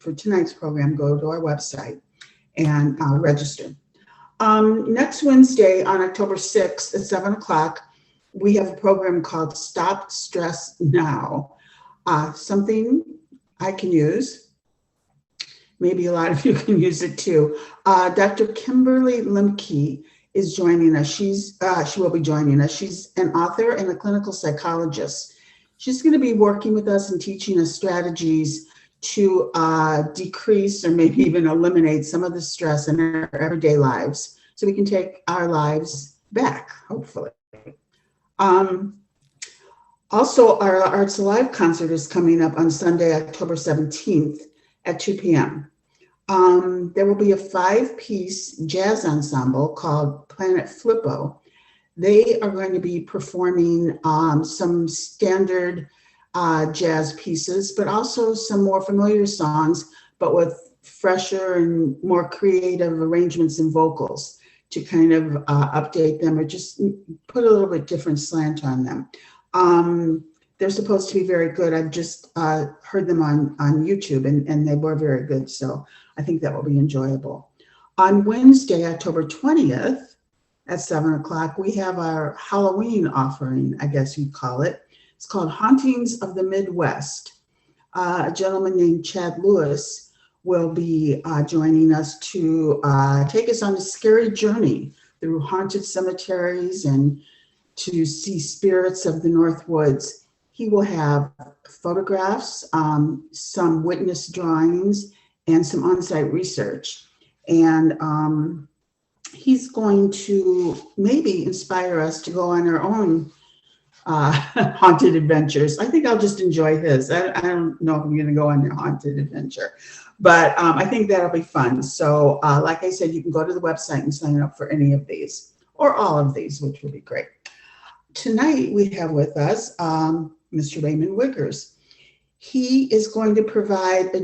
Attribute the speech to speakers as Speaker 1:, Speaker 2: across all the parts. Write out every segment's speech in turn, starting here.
Speaker 1: for tonight's program, go to our website and register. Next Wednesday on October 6th at 7 o'clock, we have a program called Stop Stress Now. Something I can use. Maybe a lot of you can use it too. Dr. Kimberly Limke is joining us. She will be joining us. She's an author and a clinical psychologist. She's going to be working with us and teaching us strategies to decrease or maybe even eliminate some of the stress in our everyday lives so we can take our lives back, hopefully. Also, our Arts Alive concert is coming up on Sunday, October 17th at 2 p.m. There will be a 5-piece jazz ensemble called Planet Flippo. They are going to be performing some standard jazz pieces, but also some more familiar songs, but with fresher and more creative arrangements and vocals to kind of update them or just put a little bit different slant on them. They're supposed to be very good. I've just heard them on YouTube and they were very good. So I think that will be enjoyable. On Wednesday, October 20th at 7 o'clock, we have our Halloween offering, I guess you'd call it. It's called Hauntings of the Midwest. A gentleman named Chad Lewis will be joining us to take us on a scary journey through haunted cemeteries and to see spirits of the North Woods. He will have photographs, some witness drawings, and some on-site research. And he's going to maybe inspire us to go on our own haunted adventures. I think I'll just enjoy his. I don't know if I'm going to go on a haunted adventure, but I think that'll be fun. So like I said, you can go to the website and sign up for any of these or all of these, which would be great. Tonight we have with us Mr. Raymond Wiggers. He is going to provide a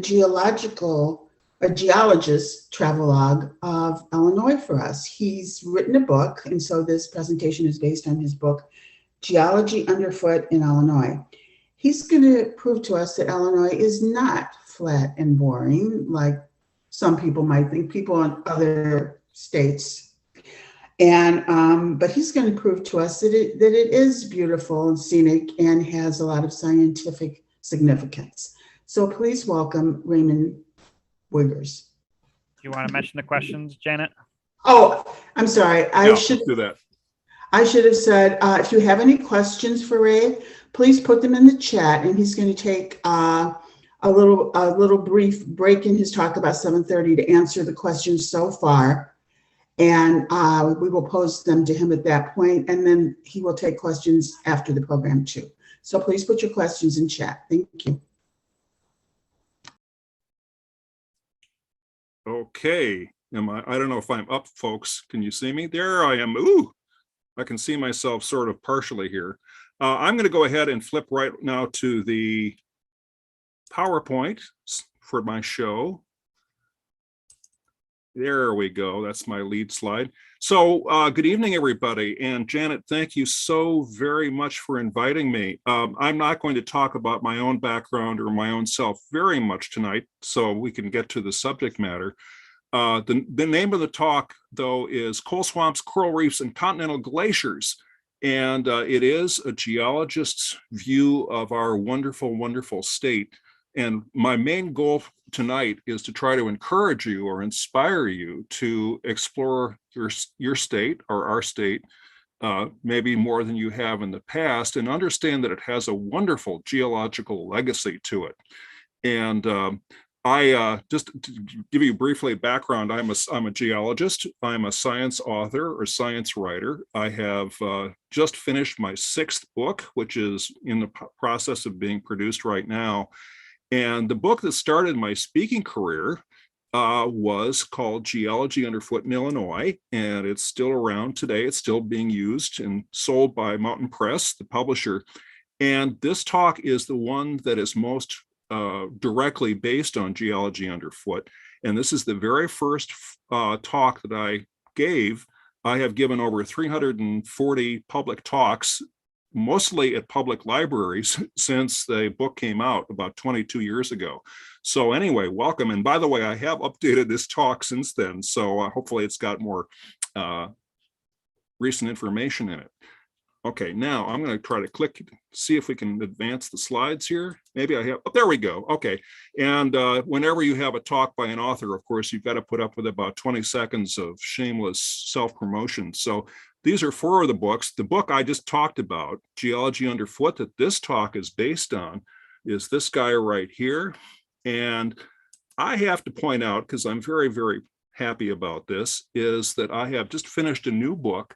Speaker 1: geologist travelogue of Illinois for us. He's written a book, and so this presentation is based on his book, Geology Underfoot in Illinois. He's going to prove to us that Illinois is not flat and boring, like some people might think, people in other states. And but he's going to prove to us that it is beautiful and scenic and has a lot of scientific significance. So please welcome Raymond Wiggers.
Speaker 2: Do you want to mention the questions, Janet?
Speaker 1: Oh, I'm sorry.
Speaker 3: I should do that.
Speaker 1: I should have said, if you have any questions for Ray, please put them in the chat, and he's going to take a little brief break in his talk about 7:30 to answer the questions so far. And we will pose them to him at that point, and then he will take questions after the program too. So please put your questions in chat. Thank you.
Speaker 3: Okay. I don't know if I'm up, folks. Can you see me? There I am. Ooh, I can see myself sort of partially here. I'm going to go ahead and flip right now to the PowerPoint for my show. There we go. That's my lead slide. So good evening, everybody. And Janet, thank you so very much for inviting me. I'm not going to talk about my own background or my own self very much tonight, so we can get to the subject matter. The name of the talk, though, is Coal Swamps, Coral Reefs, and Continental Glaciers. And it is a geologist's view of our wonderful, wonderful state. And my main goal tonight is to try to encourage you or inspire you to explore your state or our state, maybe more than you have in the past, and understand that it has a wonderful geological legacy to it. And I just to give you briefly background, I'm a geologist. I'm a science author or science writer. I have just finished my 6th book, which is in the process of being produced right now. And the book that started my speaking career was called Geology Underfoot in Illinois, and it's still around today. It's still being used and sold by Mountain Press, the publisher. And this talk is the one that is most directly based on geology underfoot. And this is the very first talk that I gave. I have given over 340 public talks mostly at public libraries since the book came out about 22 years ago. So anyway, welcome. And by the way, I have updated this talk since then. So hopefully it's got more recent information in it. Okay, now I'm going to try to see if we can advance the slides here. Maybe I have, oh, there we go. Okay, and whenever you have a talk by an author, of course, you've got to put up with about 20 seconds of shameless self-promotion. So these are 4 of the books. The book I just talked about, Geology Underfoot, that this talk is based on, is this guy right here. And I have to point out, because I'm very, very happy about this, is that I have just finished a new book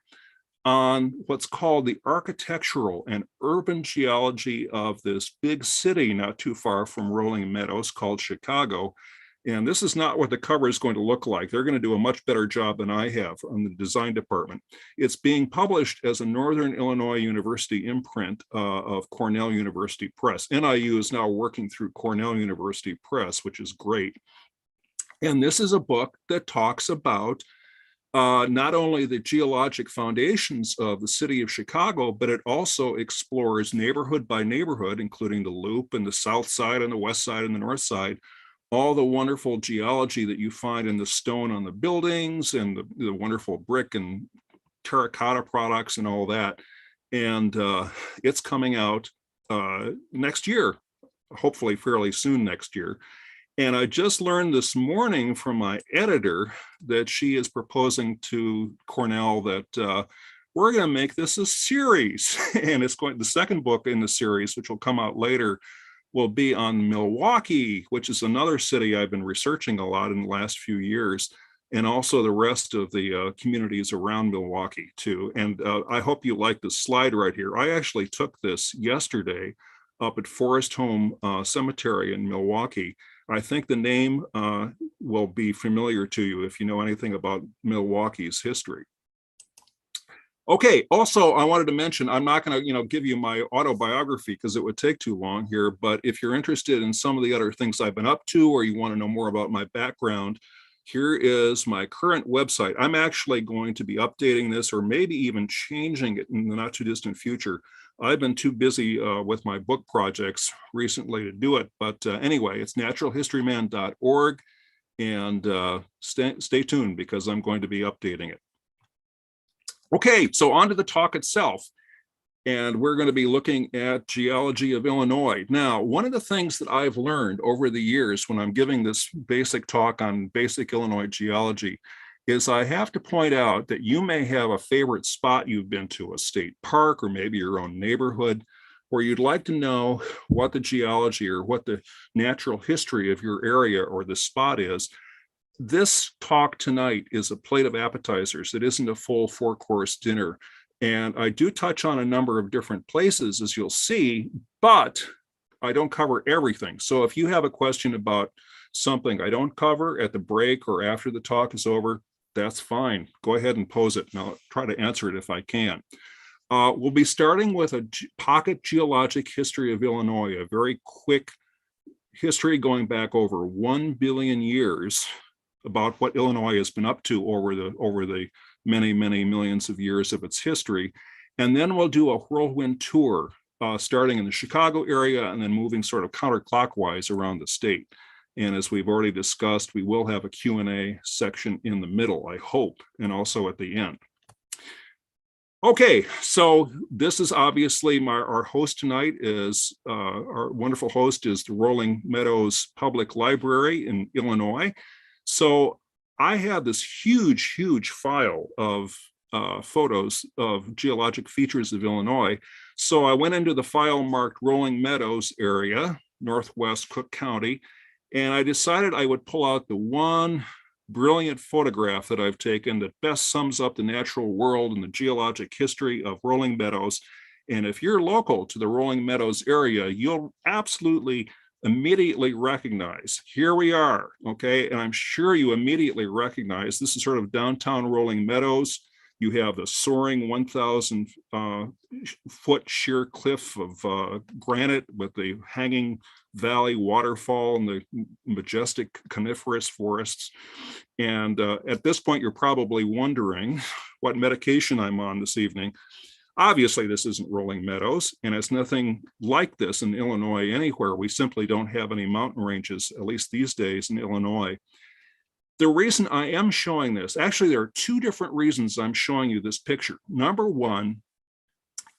Speaker 3: on what's called the architectural and urban geology of this big city not too far from Rolling Meadows called Chicago. And this is not what the cover is going to look like. They're going to do a much better job than I have on the design department. It's being published as a Northern Illinois University imprint of Cornell University Press. NIU is now working through Cornell University Press, which is great. And this is a book that talks about not only the geologic foundations of the city of Chicago, but it also explores neighborhood by neighborhood, including the Loop and the South Side and the West Side and the North Side, all the wonderful geology that you find in the stone on the buildings and the wonderful brick and terracotta products and all that. And it's coming out next year, hopefully fairly soon next year. And I just learned this morning from my editor that she is proposing to Cornell that we're going to make this a series. And it's the second book in the series, which will come out later, will be on Milwaukee, which is another city I've been researching a lot in the last few years, and also the rest of the communities around Milwaukee too. And I hope you like the slide right here. I actually took this yesterday up at Forest Home Cemetery in Milwaukee. I think the name will be familiar to you if you know anything about Milwaukee's history. Okay, also I wanted to mention, I'm not going to give you my autobiography because it would take too long here, but if you're interested in some of the other things I've been up to, or you want to know more about my background, here is my current website. I'm actually going to be updating this or maybe even changing it in the not too distant future. I've been too busy with my book projects recently to do it. But anyway, it's naturalhistoryman.org, and stay tuned because I'm going to be updating it. Okay, so on to the talk itself. And we're going to be looking at Geology of Illinois. Now, one of the things that I've learned over the years when I'm giving this basic talk on basic Illinois geology is I have to point out that you may have a favorite spot you've been to, a state park or maybe your own neighborhood, where you'd like to know what the geology or what the natural history of your area or the spot is. This talk tonight is a plate of appetizers. It isn't a full 4-course dinner. And I do touch on a number of different places, as you'll see, but I don't cover everything. So if you have a question about something I don't cover at the break or after the talk is over, that's fine. Go ahead and pose it, and I'll try to answer it if I can. We'll be starting with a pocket geologic history of Illinois, a very quick history going back over 1 billion years about what Illinois has been up to over the many, many millions of years of its history. And then we'll do a whirlwind tour starting in the Chicago area and then moving sort of counterclockwise around the state. And as we've already discussed, we will have a Q&A section in the middle, I hope, and also at the end. Okay, so this is obviously our host tonight is, our wonderful host is the Rolling Meadows Public Library in Illinois. So I have this huge, huge file of photos of geologic features of Illinois. So I went into the file marked Rolling Meadows area, Northwest Cook County, and I decided I would pull out the one brilliant photograph that I've taken that best sums up the natural world and the geologic history of Rolling Meadows. And if you're local to the Rolling Meadows area, you'll absolutely immediately recognize, here we are, okay? And I'm sure you immediately recognize this is sort of downtown Rolling Meadows. You have the soaring 1,000 foot sheer cliff of granite with the hanging valley waterfall and the majestic coniferous forests. And at this point, you're probably wondering what medication I'm on this evening. Obviously, this isn't rolling meadows, and it's nothing like this in Illinois anywhere. We simply don't have any mountain ranges, at least these days in Illinois. The reason I am showing this, actually, there are two different reasons I'm showing you this picture. Number one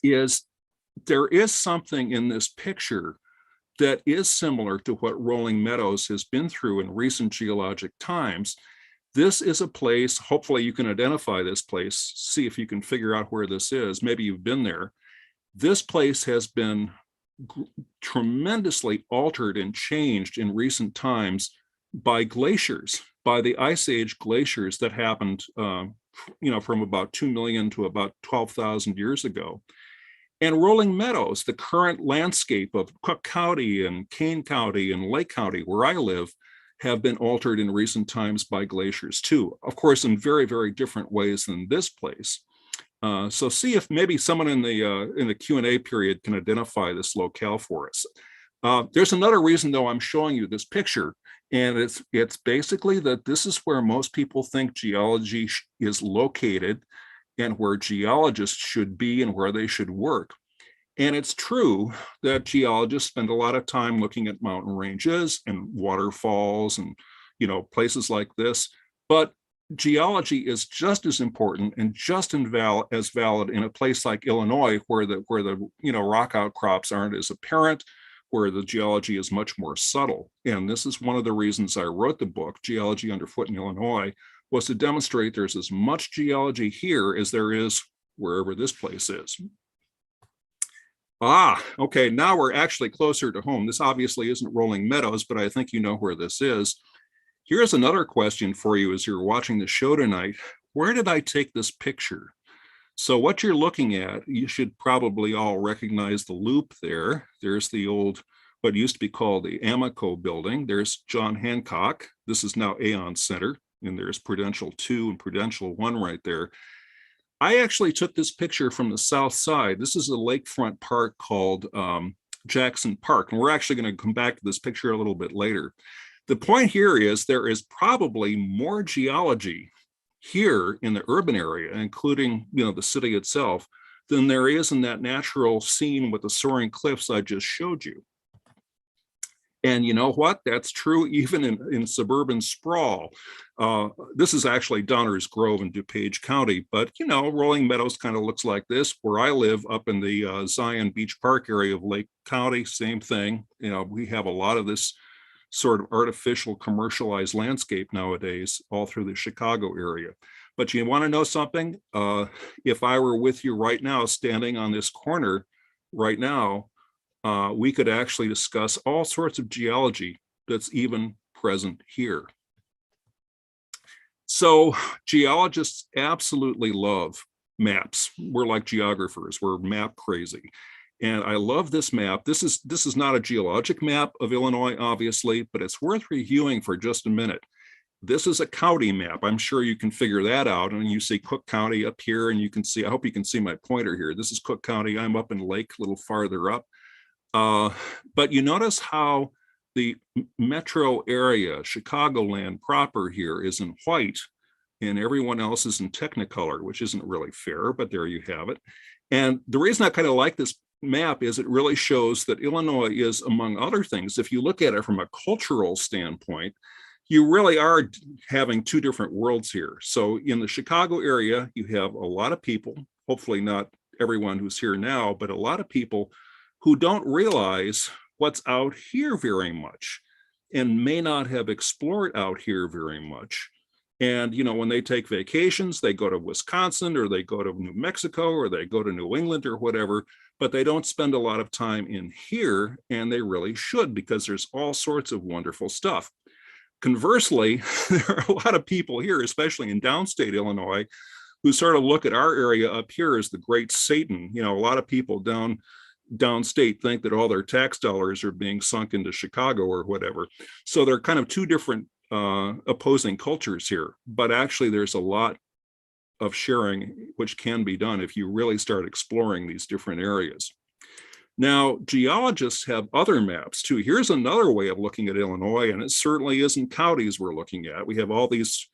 Speaker 3: is there is something in this picture that is similar to what rolling meadows has been through in recent geologic times. This is a place, hopefully you can identify this place, see if you can figure out where this is. Maybe you've been there. This place has been tremendously altered and changed in recent times by glaciers, by the Ice Age glaciers that happened, from about 2 million to about 12,000 years ago. And rolling meadows, the current landscape of Cook County and Kane County and Lake County, where I live, have been altered in recent times by glaciers too, of course, in very, very different ways than this place. So see if maybe someone in the Q&A period can identify this locale for us. There's another reason, though, I'm showing you this picture, and it's basically that this is where most people think geology is located and where geologists should be and where they should work. And it's true that geologists spend a lot of time looking at mountain ranges and waterfalls and, places like this. But geology is just as important and just as valid in a place like Illinois, where the rock outcrops aren't as apparent, where the geology is much more subtle. And this is one of the reasons I wrote the book, Geology Underfoot in Illinois, was to demonstrate there's as much geology here as there is wherever this place is. Okay, now we're actually closer to home. This obviously isn't rolling meadows, but I think you know where this is. Here's another question for you as you're watching the show tonight. Where did I take this picture? So what you're looking at, you should probably all recognize the loop there. There's the old, what used to be called the Amoco building. There's John Hancock. This is now Aon Center, and there's Prudential 2 and Prudential 1 right there. I actually took this picture from the south side. This is a lakefront park called Jackson Park, and we're actually going to come back to this picture a little bit later. The point here is there is probably more geology here in the urban area, including the city itself, than there is in that natural scene with the soaring cliffs I just showed you. And you know what? That's true even in suburban sprawl. This is actually Downers Grove in DuPage County, but rolling meadows kind of looks like this. Where I live up in the Zion Beach Park area of Lake County, same thing. We have a lot of this sort of artificial commercialized landscape nowadays all through the Chicago area. But you want to know something? If I were with you right now, standing on this corner right now, we could actually discuss all sorts of geology that's even present here. So geologists absolutely love maps. We're like geographers, we're map crazy. And I love this map. This is not a geologic map of Illinois, obviously, but it's worth reviewing for just a minute. This is a county map. I'm sure you can figure that out. And you see Cook County up here, and you can see, I hope you can see my pointer here. This is Cook County. I'm up in Lake, a little farther up. But you notice how the metro area, Chicagoland proper here, is in white, and everyone else is in Technicolor, which isn't really fair, but there you have it. And the reason I kind of like this map is it really shows that Illinois is, among other things, if you look at it from a cultural standpoint, you really are having two different worlds here. So in the Chicago area, you have a lot of people, hopefully not everyone who's here now, but a lot of people who don't realize what's out here very much and may not have explored out here very much. And, when they take vacations, they go to Wisconsin or they go to New Mexico or they go to New England or whatever, but they don't spend a lot of time in here, and they really should, because there's all sorts of wonderful stuff. Conversely, there are a lot of people here, especially in downstate Illinois, who sort of look at our area up here as the great Satan. A lot of people downstate think that all their tax dollars are being sunk into Chicago or whatever. So they're kind of two different opposing cultures here, but actually there's a lot of sharing which can be done if you really start exploring these different areas. Now, geologists have other maps too. Here's another way of looking at Illinois, and it certainly isn't counties we're looking at. We have all these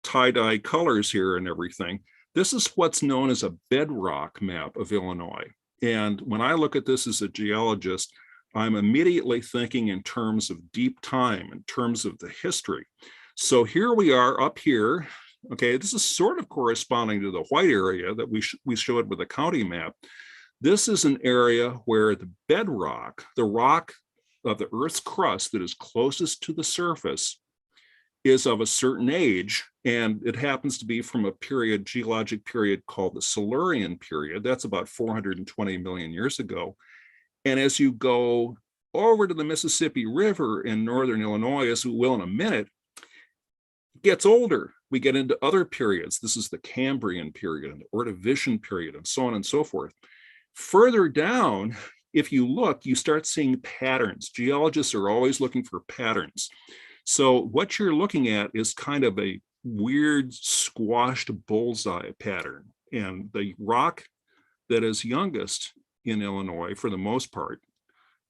Speaker 3: tie-dye colors here and everything. This is what's known as a bedrock map of Illinois. And when I look at this as a geologist, I'm immediately thinking in terms of deep time, in terms of the history. So here we are up here. Okay, this is sort of corresponding to the white area that we showed with the county map. This is an area where the bedrock, the rock of the Earth's crust that is closest to the surface, is of a certain age, and it happens to be from a geologic period called the Silurian period. That's about 420 million years ago. And as you go over to the Mississippi River in northern Illinois, as we will in a minute, it gets older. We get into other periods. This is the Cambrian period and the Ordovician period and so on and so forth. Further down, if you look, you start seeing patterns. Geologists are always looking for patterns. So what you're looking at is kind of a weird squashed bullseye pattern. And the rock that is youngest in Illinois, for the most part,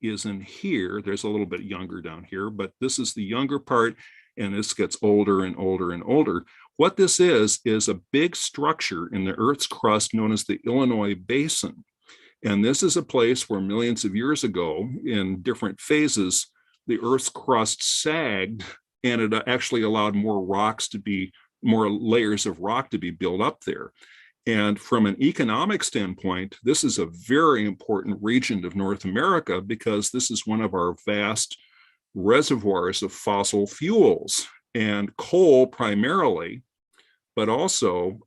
Speaker 3: is in here. There's a little bit younger down here, but this is the younger part, and this gets older and older and older. What this is a big structure in the Earth's crust known as the Illinois Basin. And this is a place where millions of years ago, in different phases, the Earth's crust sagged, and it actually allowed more layers of rock to be built up there. And from an economic standpoint, this is a very important region of North America because this is one of our vast reservoirs of fossil fuels and coal primarily, but also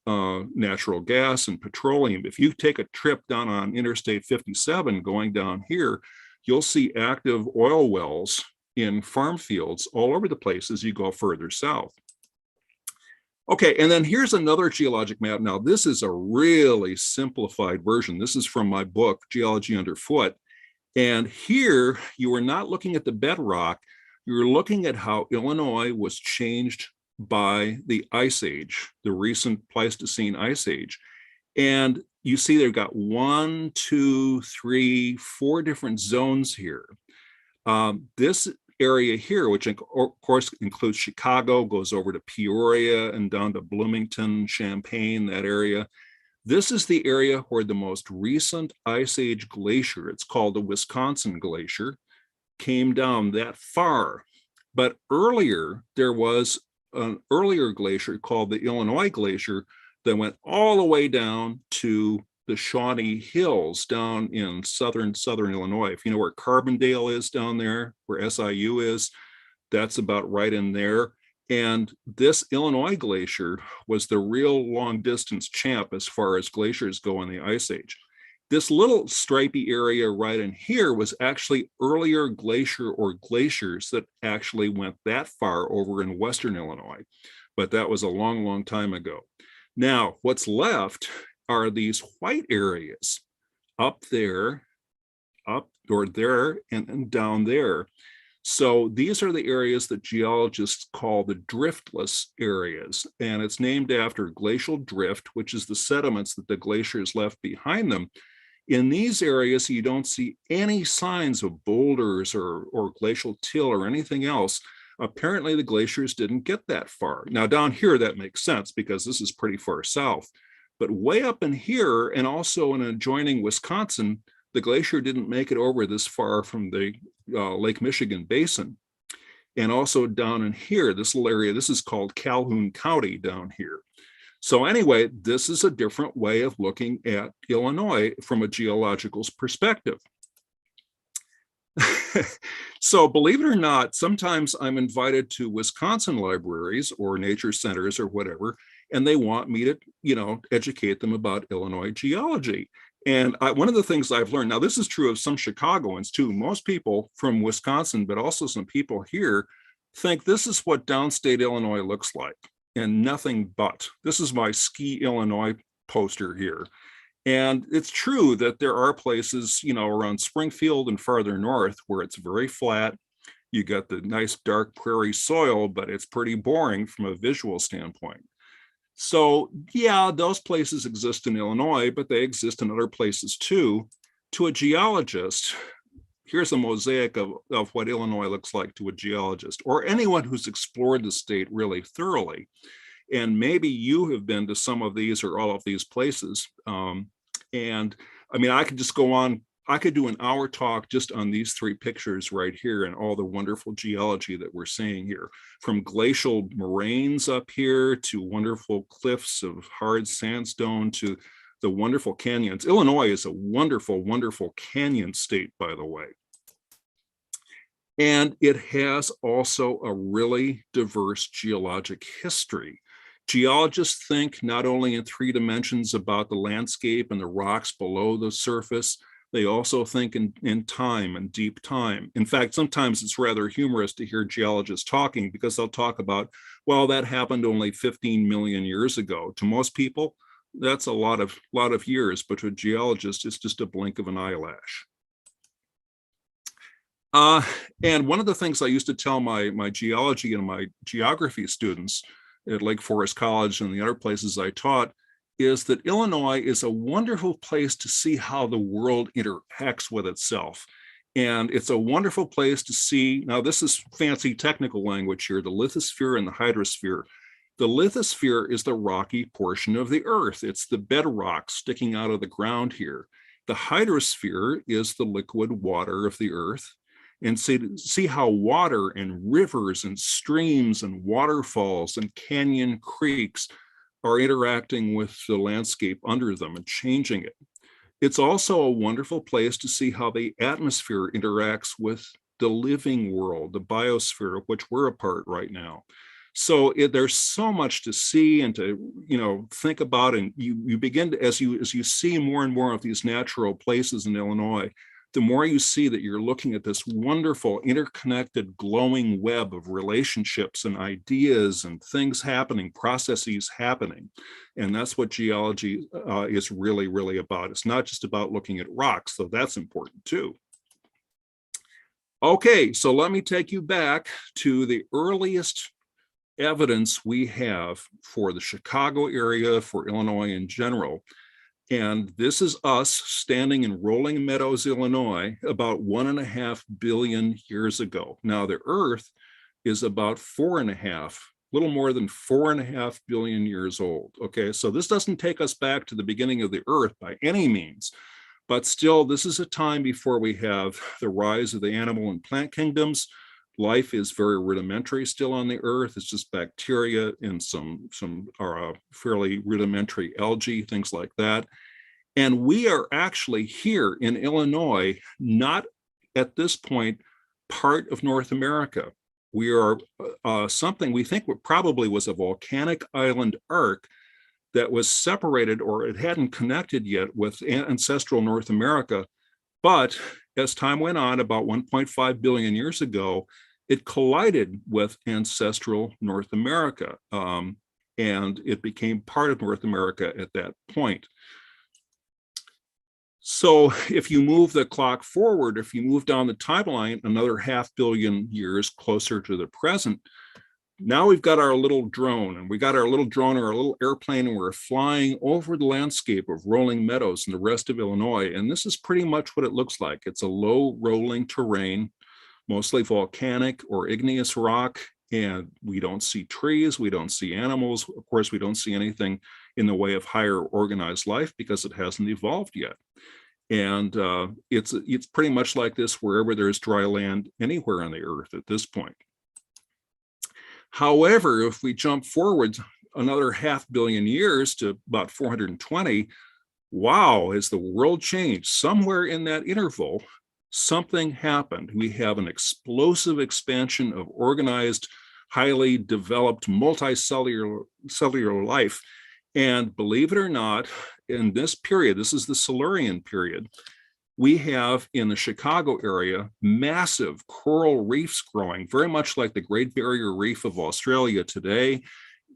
Speaker 3: natural gas and petroleum. If you take a trip down on Interstate 57 going down here, you'll see active oil wells in farm fields all over the place as you go further south. Okay, and then here's another geologic map. Now, this is a really simplified version. This is from my book, Geology Underfoot. And here, you are not looking at the bedrock. You're looking at how Illinois was changed by the Ice Age, the recent Pleistocene Ice Age. And you see they've got 1, 2, 3, 4 different zones here. This area here, which of course includes Chicago, goes over to Peoria and down to Bloomington, Champaign, that area. This is the area where the most recent Ice Age glacier, it's called the Wisconsin Glacier, came down that far. But earlier, there was an earlier glacier called the Illinois Glacier that went all the way down to the Shawnee Hills down in southern Illinois. If you know where Carbondale is down there, where SIU is, that's about right in there. And this Illinois glacier was the real long distance champ as far as glaciers go in the Ice Age. This little stripy area right in here was actually earlier glacier or glaciers that actually went that far over in Western Illinois, but that was a long, long time ago. Now, what's left are these white areas up there, up or there, and down there. So these are the areas that geologists call the driftless areas. And it's named after glacial drift, which is the sediments that the glaciers left behind them. In these areas, you don't see any signs of boulders or glacial till or anything else. Apparently, the glaciers didn't get that far. Now, down here, that makes sense because this is pretty far south. But way up in here, and also in adjoining Wisconsin, the glacier didn't make it over this far from the Lake Michigan Basin. And also down in here, this little area, this is called Calhoun County down here. So anyway, this is a different way of looking at Illinois from a geological perspective. So believe it or not, sometimes I'm invited to Wisconsin libraries or nature centers or whatever, and they want me to, educate them about Illinois geology. And one of the things I've learned, now this is true of some Chicagoans too, most people from Wisconsin, but also some people here think this is what downstate Illinois looks like and nothing but. This is my Ski Illinois poster here. And it's true that there are places, around Springfield and farther north where it's very flat. You got the nice dark prairie soil, but it's pretty boring from a visual standpoint. So yeah, those places exist in Illinois, but they exist in other places too. To a geologist, here's a mosaic of what Illinois looks like to a geologist or anyone who's explored the state really thoroughly. And maybe you have been to some of these or all of these places. And I mean, I could just go on. I could do an hour talk just on these three pictures right here and all the wonderful geology that we're seeing here, from glacial moraines up here to wonderful cliffs of hard sandstone to the wonderful canyons. Illinois is a wonderful, wonderful canyon state, by the way. And it has also a really diverse geologic history. Geologists think not only in 3 dimensions about the landscape and the rocks below the surface, they also think in time and deep time. In fact, sometimes it's rather humorous to hear geologists talking because they'll talk about, well, that happened only 15 million years ago. To most people, that's a lot of years, but to a geologist, it's just a blink of an eyelash. And one of the things I used to tell my geology and my geography students at Lake Forest College and the other places I taught is that Illinois is a wonderful place to see how the world interacts with itself. And it's a wonderful place to see, now this is fancy technical language here, the lithosphere and the hydrosphere. The lithosphere is the rocky portion of the earth. It's the bedrock sticking out of the ground here. The hydrosphere is the liquid water of the earth. And see how water and rivers and streams and waterfalls and canyon creeks are interacting with the landscape under them and changing it. It's also a wonderful place to see how the atmosphere interacts with the living world, the biosphere of which we're a part right now. So there's so much to see and to think about, and you begin to, as you see more and more of these natural places in Illinois, the more you see that you're looking at this wonderful interconnected glowing web of relationships and ideas and things happening, processes happening. And that's what geology is really, really about. It's not just about looking at rocks, though that's important too. Okay, so let me take you back to the earliest evidence we have for the Chicago area, for Illinois in general. And this is us standing in Rolling Meadows, Illinois, about 1.5 billion years ago. Now, the Earth is about 4.5, a little more than 4.5 billion years old. Okay, so this doesn't take us back to the beginning of the Earth by any means, but still, this is a time before we have the rise of the animal and plant kingdoms. Life is very rudimentary still on the Earth. It's just bacteria and some fairly rudimentary algae, things like that. And we are actually here in Illinois, not at this point part of North America. We are something we think probably was a volcanic island arc that was separated, or it hadn't connected yet with ancestral North America. But as time went on, about 1.5 billion years ago, it collided with ancestral North America, and it became part of North America at that point. So if you move the clock forward, if you move down the timeline another 500 million years closer to the present, now we've got our little drone, and we got our little drone or our little airplane, and we're flying over the landscape of rolling meadows and the rest of Illinois. And this is pretty much what it looks like. It's a low rolling terrain, mostly volcanic or igneous rock, and we don't see trees, we don't see animals. Of course, we don't see anything in the way of higher organized life because it hasn't evolved yet. And it's pretty much like this wherever there's dry land anywhere on the earth at this point. However, if we jump forward another 500 million years to about 420, wow, has the world changed? Somewhere in that interval, something happened. We have an explosive expansion of organized, highly developed, multicellular life. And believe it or not, in this period, this is the Silurian period, we have in the Chicago area massive coral reefs growing, very much like the Great Barrier Reef of Australia today.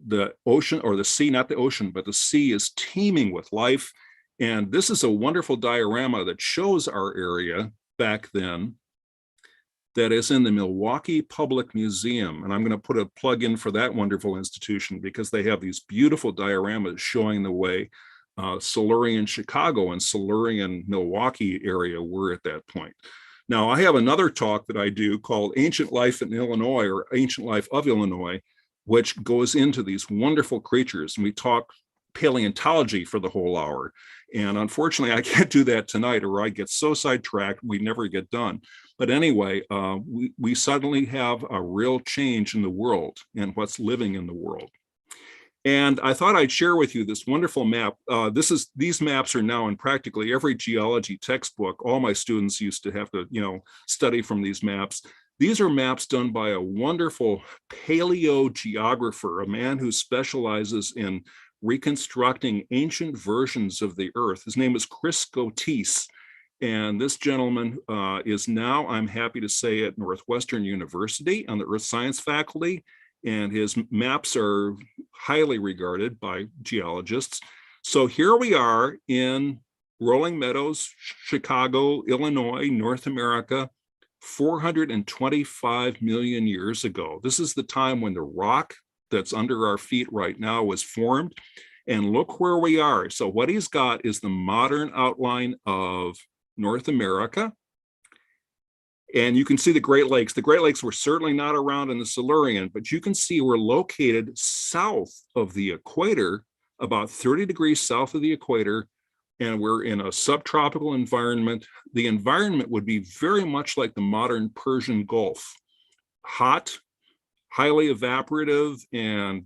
Speaker 3: The ocean, or the sea, not the ocean, but the sea is teeming with life. And this is a wonderful diorama that shows our area back then that is in the Milwaukee Public Museum. And I'm going to put a plug in for that wonderful institution because they have these beautiful dioramas showing the way Silurian Chicago and Silurian Milwaukee area were at that point. Now, I have another talk that I do called Ancient Life in Illinois, or Ancient Life of Illinois, which goes into these wonderful creatures. And we talk paleontology for the whole hour. And unfortunately, I can't do that tonight, or I get so sidetracked, we never get done. But anyway, we suddenly have a real change in the world and what's living in the world. And I thought I'd share with you this wonderful map. These maps are now in practically every geology textbook. All my students used to have to, study from these maps. These are maps done by a wonderful paleogeographer, a man who specializes in reconstructing ancient versions of the Earth. His name is Chris Goetz. And this gentleman is now, I'm happy to say, at Northwestern University on the Earth Science faculty. And his maps are highly regarded by geologists. So here we are in Rolling Meadows, Chicago, Illinois, North America, 425 million years ago. This is the time when the rock that's under our feet right now was formed. And look where we are. So what he's got is the modern outline of North America. And you can see the Great Lakes. The Great Lakes were certainly not around in the Silurian, but you can see we're located south of the equator, about 30 degrees south of the equator, and we're in a subtropical environment. The environment would be very much like the modern Persian Gulf. Hot, highly evaporative, and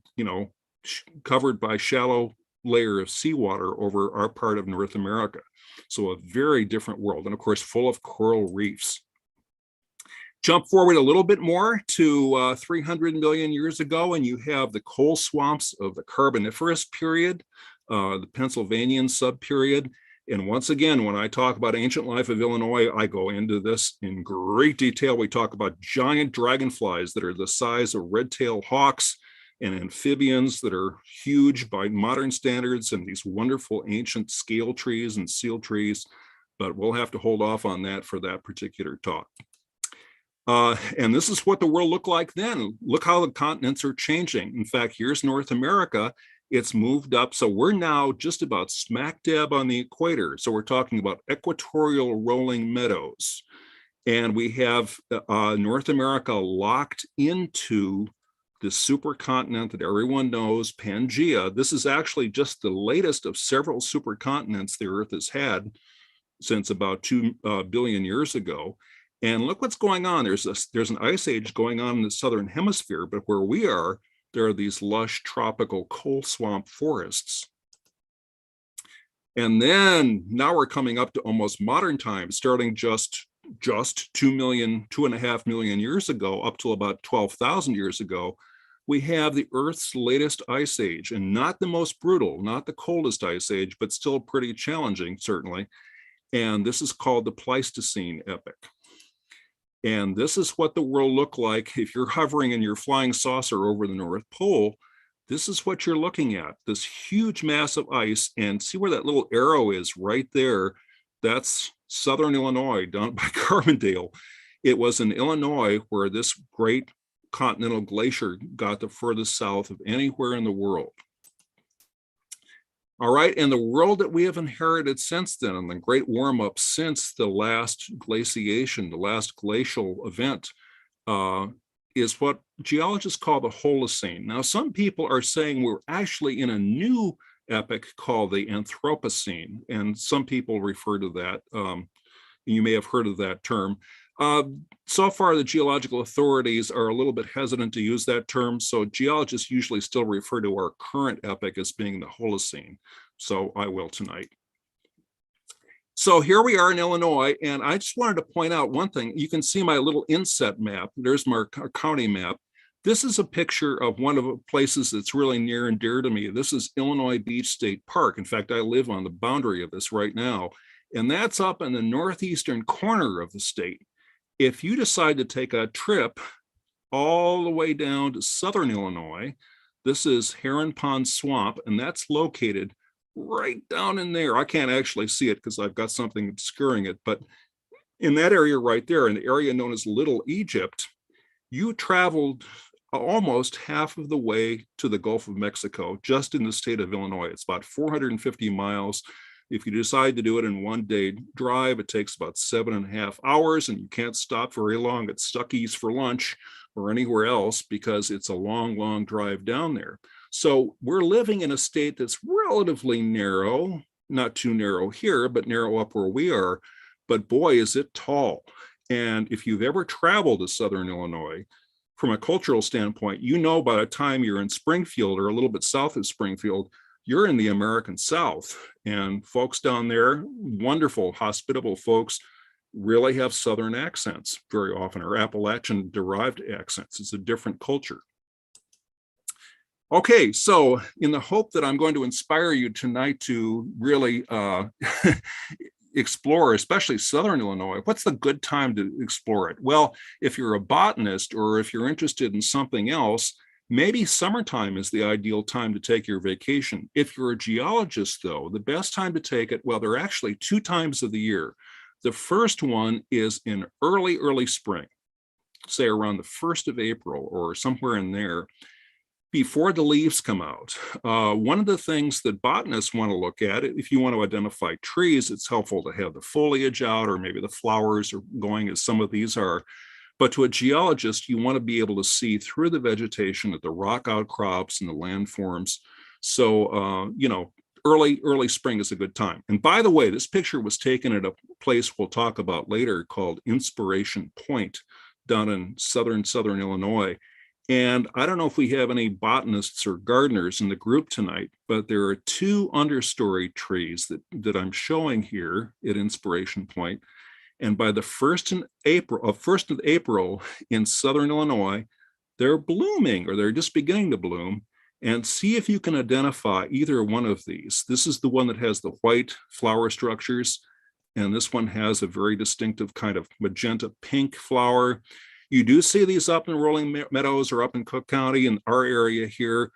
Speaker 3: covered by shallow layer of seawater over our part of North America. So a very different world, and of course, full of coral reefs. Jump forward a little bit more to 300 million years ago, and you have the coal swamps of the Carboniferous period, the Pennsylvanian subperiod. And once again, when I talk about ancient life of Illinois, I go into this in great detail. We talk about giant dragonflies that are the size of red-tailed hawks, and amphibians that are huge by modern standards, and these wonderful ancient scale trees and seal trees. But we'll have to hold off on that for that particular talk. And this is what the world looked like then. Look how the continents are changing. In fact, here's North America. It's moved up. So we're now just about smack dab on the equator. So we're talking about equatorial rolling meadows. And we have North America locked into the supercontinent that everyone knows, Pangaea. This is actually just the latest of several supercontinents the Earth has had since about 2 billion years ago. And look what's going on. There's an ice age going on in the southern hemisphere, but where we are, there are these lush tropical coal swamp forests. And then now we're coming up to almost modern times, starting just 2.5 million years ago, up to about 12,000 years ago. We have the Earth's latest ice age, and not the most brutal, not the coldest ice age, but still pretty challenging, certainly. And this is called the Pleistocene Epic. And this is what the world looked like if you're hovering in your flying saucer over the North Pole. This is what you're looking at, this huge mass of ice. And see where that little arrow is right there? That's southern Illinois, down by Carbondale. It was in Illinois where this great Continental Glacier got the furthest south of anywhere in the world. All right, and the world that we have inherited since then, and the great warm-up since the last glaciation, the last glacial event, is what geologists call the Holocene. Now, some people are saying we're actually in a new epoch called the Anthropocene, and some people refer to that. You may have heard of that term. So far, the geological authorities are a little bit hesitant to use that term, so geologists usually still refer to our current epoch as being the Holocene. So I will tonight. So here we are in Illinois, and I just wanted to point out one thing. You can see my little inset map. There's my county map. This is a picture of one of the places that's really near and dear to me. This is Illinois Beech State Park. In fact, I live on the boundary of this right now, and that's up in the northeastern corner of the state. If you decide to take a trip all the way down to southern Illinois, this is Heron Pond Swamp, and that's located right down in there. I can't actually see it because I've got something obscuring it, but in that area right there, in the area known as Little Egypt, you traveled almost half of the way to the Gulf of Mexico, just in the state of Illinois. It's about 450 miles. If you decide to do it in one day drive, it takes about 7.5 hours, and you can't stop very long at Stuckey's for lunch. or anywhere else because it's a long, long drive down there. So we're living in a state that's relatively narrow, not too narrow here, but narrow up where we are. But boy, is it tall. And if you've ever traveled to Southern Illinois, from a cultural standpoint, you know by the time you're in Springfield or a little bit south of Springfield, you're in the American South. And folks down there, wonderful, hospitable folks, really have Southern accents very often, or Appalachian derived accents. It's a different culture. Okay, so in the hope that I'm going to inspire you tonight to really explore, especially Southern Illinois, what's the good time to explore it? Well, if you're a botanist or if you're interested in something else, maybe summertime is the ideal time to take your vacation. If you're a geologist, though, the best time to take it, well, there are actually 2 times of the year. The first one is in early spring, say around the 1st of April or somewhere in there, before the leaves come out. One of the things that botanists want to look at, if you want to identify trees, it's helpful to have the foliage out, or maybe the flowers are going as some of these are. But to a geologist, you want to be able to see through the vegetation at the rock outcrops and the landforms. So, early spring is a good time. And by the way, this picture was taken at a place we'll talk about later called Inspiration Point down in southern Illinois. And I don't know if we have any botanists or gardeners in the group tonight, but there are 2 understory trees that I'm showing here at Inspiration Point. And by the 1st of April in Southern Illinois, they're blooming, or they're just beginning to bloom. And see if you can identify either one of these. This is the one that has the white flower structures, and this one has a very distinctive kind of magenta pink flower. You do see these up in Rolling Meadows or up in Cook County in our area here.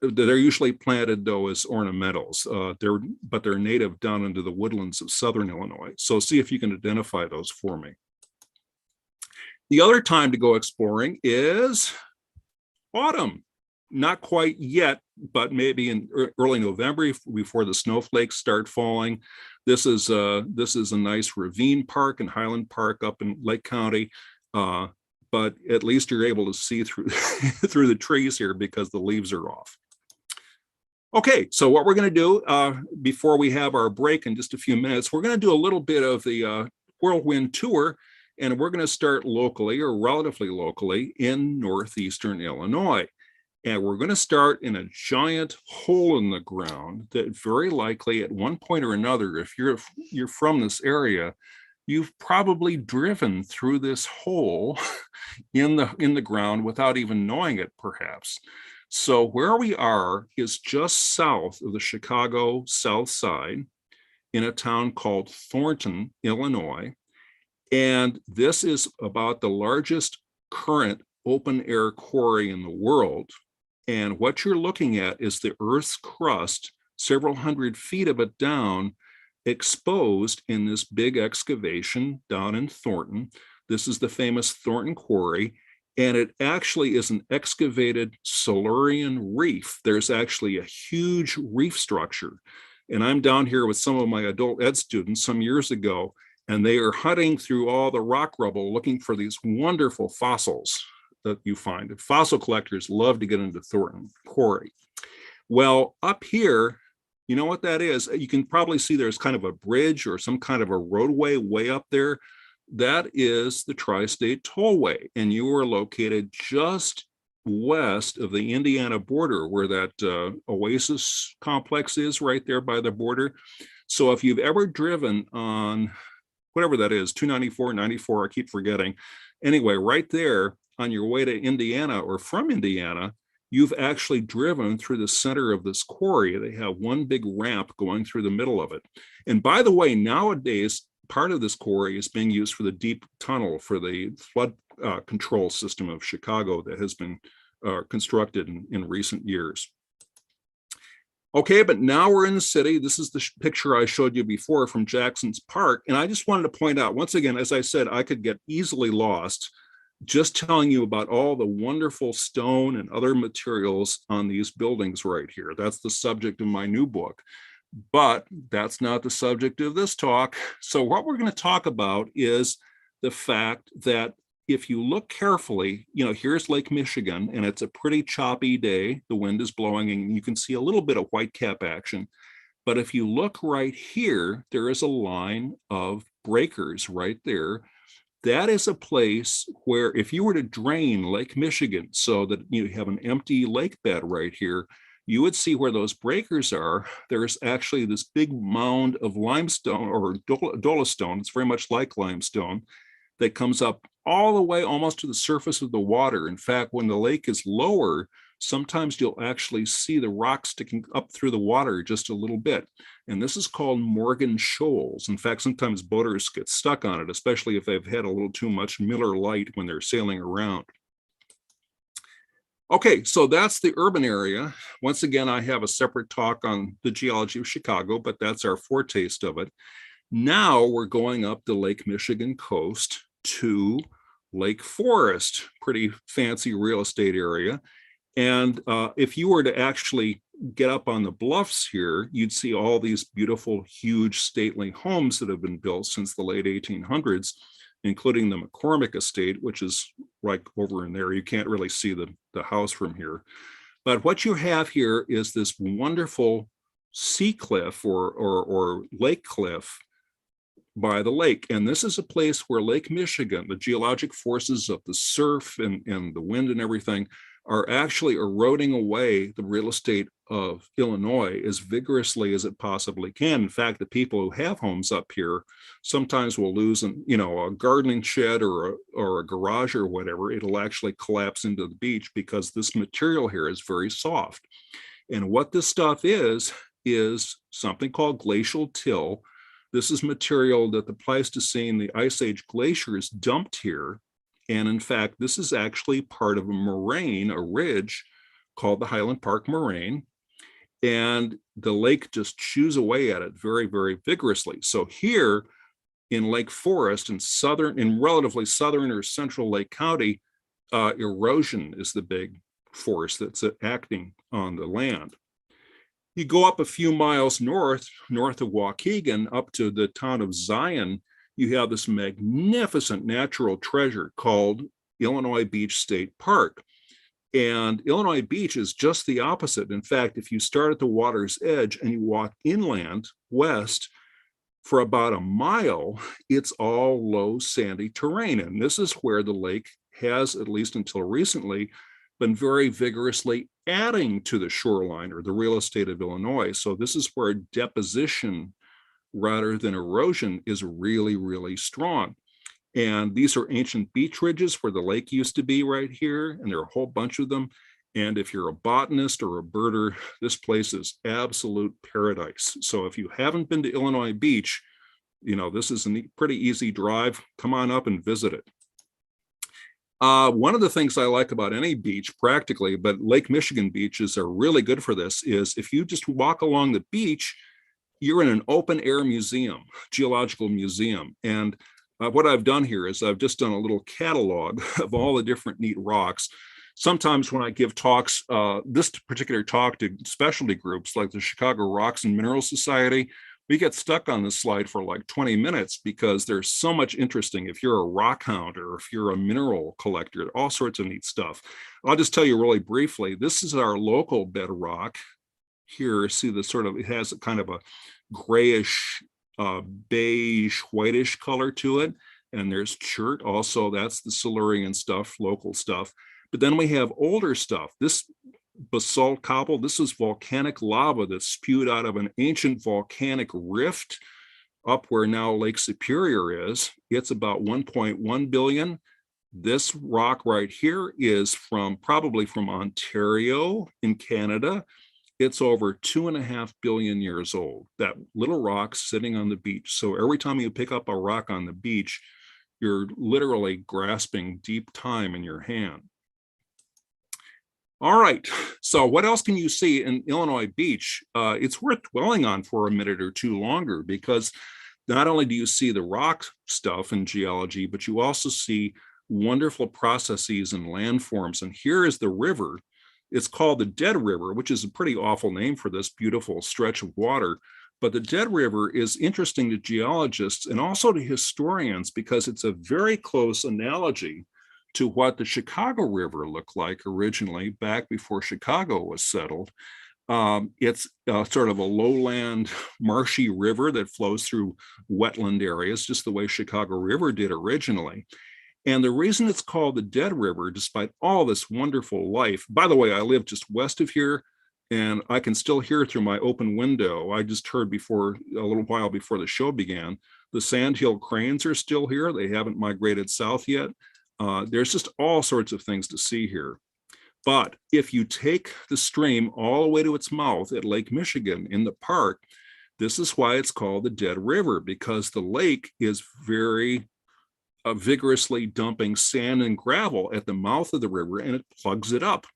Speaker 3: They're usually planted, though, as ornamentals. But they're native down into the woodlands of Southern Illinois. So see if you can identify those for me. The other time to go exploring is autumn. Not quite yet, but maybe in early November before the snowflakes start falling. This is a nice ravine park and Highland Park up in Lake County. But at least you're able to see through through the trees here because the leaves are off. Okay, so what we're going to do before we have our break in just a few minutes, we're going to do a little bit of the whirlwind tour, and we're going to start locally or relatively locally in northeastern Illinois. And we're going to start in a giant hole in the ground that very likely at one point or another, if you're from this area, you've probably driven through this hole in the ground without even knowing it, perhaps. So where we are is just south of the Chicago South Side in a town called Thornton, Illinois. And this is about the largest current open air quarry in the world. And what you're looking at is the Earth's crust, several hundred feet of it down, exposed in this big excavation down in Thornton. This is the famous Thornton Quarry, and it actually is an excavated Silurian reef. There's actually a huge reef structure. And I'm down here with some of my adult ed students some years ago, and they are hunting through all the rock rubble looking for these wonderful fossils that you find. Fossil collectors love to get into Thornton Quarry. Well, up here, you know what that is? You can probably see there's kind of a bridge or some kind of a roadway way up there. That is the Tri-State Tollway, and you are located just west of the Indiana border where that Oasis complex is, right there by the border. So if you've ever driven on whatever that is, 294, 94, I keep forgetting. Anyway, right there on your way to Indiana or from Indiana, you've actually driven through the center of this quarry. They have one big ramp going through the middle of it. And by the way, nowadays, part of this quarry is being used for the deep tunnel for the flood control system of Chicago that has been constructed in recent years. Okay, but now we're in the city. This is the picture I showed you before from Jackson's Park. And I just wanted to point out, once again, as I said, I could get easily lost just telling you about all the wonderful stone and other materials on these buildings right here. That's the subject of my new book, but that's not the subject of this talk. So what we're going to talk about is the fact that if you look carefully, here's Lake Michigan, and it's a pretty choppy day. The wind is blowing, and you can see a little bit of whitecap action. But if you look right here, there is a line of breakers right there. That is a place where if you were to drain Lake Michigan so that you have an empty lake bed right here, you would see where those breakers are. There's actually this big mound of limestone or dolostone. It's very much like limestone that comes up all the way almost to the surface of the water. In fact, when the lake is lower, sometimes you'll actually see the rock sticking up through the water just a little bit. And this is called Morgan Shoals. In fact, sometimes boaters get stuck on it, especially if they've had a little too much Miller Lite when they're sailing around. Okay, so that's the urban area. Once again, I have a separate talk on the geology of Chicago, but that's our foretaste of it. Now we're going up the Lake Michigan coast to Lake Forest, pretty fancy real estate area. And if you were to actually get up on the bluffs here, you'd see all these beautiful, huge, stately homes that have been built since the late 1800s, including the McCormick estate, which is right over in there. You can't really see the house from here. But what you have here is this wonderful sea cliff or lake cliff by the lake. And this is a place where Lake Michigan, the geologic forces of the surf and the wind and everything, are actually eroding away the real estate of Illinois as vigorously as it possibly can. In fact, the people who have homes up here sometimes will lose a gardening shed or a garage or whatever. It'll actually collapse into the beach because this material here is very soft. And what this stuff is something called glacial till. This is material that the Pleistocene, the Ice Age glaciers dumped here. And in fact, this is actually part of a moraine, a ridge called the Highland Park Moraine. And the lake just chews away at it very, very vigorously. So here in Lake Forest in relatively southern or central Lake County, erosion is the big force that's acting on the land. You go up a few miles north of Waukegan up to the town of Zion, you have this magnificent natural treasure called Illinois Beach State Park. And Illinois Beach is just the opposite. In fact, if you start at the water's edge and you walk inland west for about a mile, it's all low sandy terrain. And this is where the lake has, at least until recently, been very vigorously adding to the shoreline or the real estate of Illinois. So this is where deposition rather than erosion is really, really strong. And these are ancient beach ridges where the lake used to be right here, and there are a whole bunch of them. And if you're a botanist or a birder, this place is absolute paradise. So if you haven't been to Illinois Beach, this is a pretty easy drive. Come on up and visit it. One of the things I like about any beach practically, but Lake Michigan beaches are really good for this, is if you just walk along the beach, you're in an open air museum, geological museum. And what I've done here is I've just done a little catalog of all the different neat rocks. Sometimes when I give talks, this particular talk to specialty groups like the Chicago Rocks and Minerals Society, we get stuck on this slide for like 20 minutes because there's so much interesting. If you're a rock hound or if you're a mineral collector, all sorts of neat stuff. I'll just tell you really briefly, this is our local bedrock. Here, see the it has a kind of a grayish, beige, whitish color to it. And there's chert also, that's the Silurian stuff, local stuff. But then we have older stuff. This basalt cobble, this is volcanic lava that's spewed out of an ancient volcanic rift up where now Lake Superior is. It's about 1.1 billion. This rock right here is probably from Ontario in Canada. It's over 2.5 billion years old. That little rock sitting on the beach. So every time you pick up a rock on the beach, you're literally grasping deep time in your hand. All right, so what else can you see in Illinois Beach? It's worth dwelling on for a minute or two longer, because not only do you see the rock stuff in geology, but you also see wonderful processes and landforms. And here is the river. It's called the Dead River, which is a pretty awful name for this beautiful stretch of water. But the Dead River is interesting to geologists and also to historians because it's a very close analogy to what the Chicago River looked like originally back before Chicago was settled. It's sort of a lowland, marshy river that flows through wetland areas, just the way Chicago River did originally. And the reason it's called the Dead River, despite all this wonderful life, by the way, I live just west of here, and I can still hear through my open window. I just heard before, a little while before the show began, the sandhill cranes are still here. They haven't migrated south yet. There's just all sorts of things to see here. But if you take the stream all the way to its mouth at Lake Michigan in the park, this is why it's called the Dead River, because the lake is very vigorously dumping sand and gravel at the mouth of the river, and it plugs it up.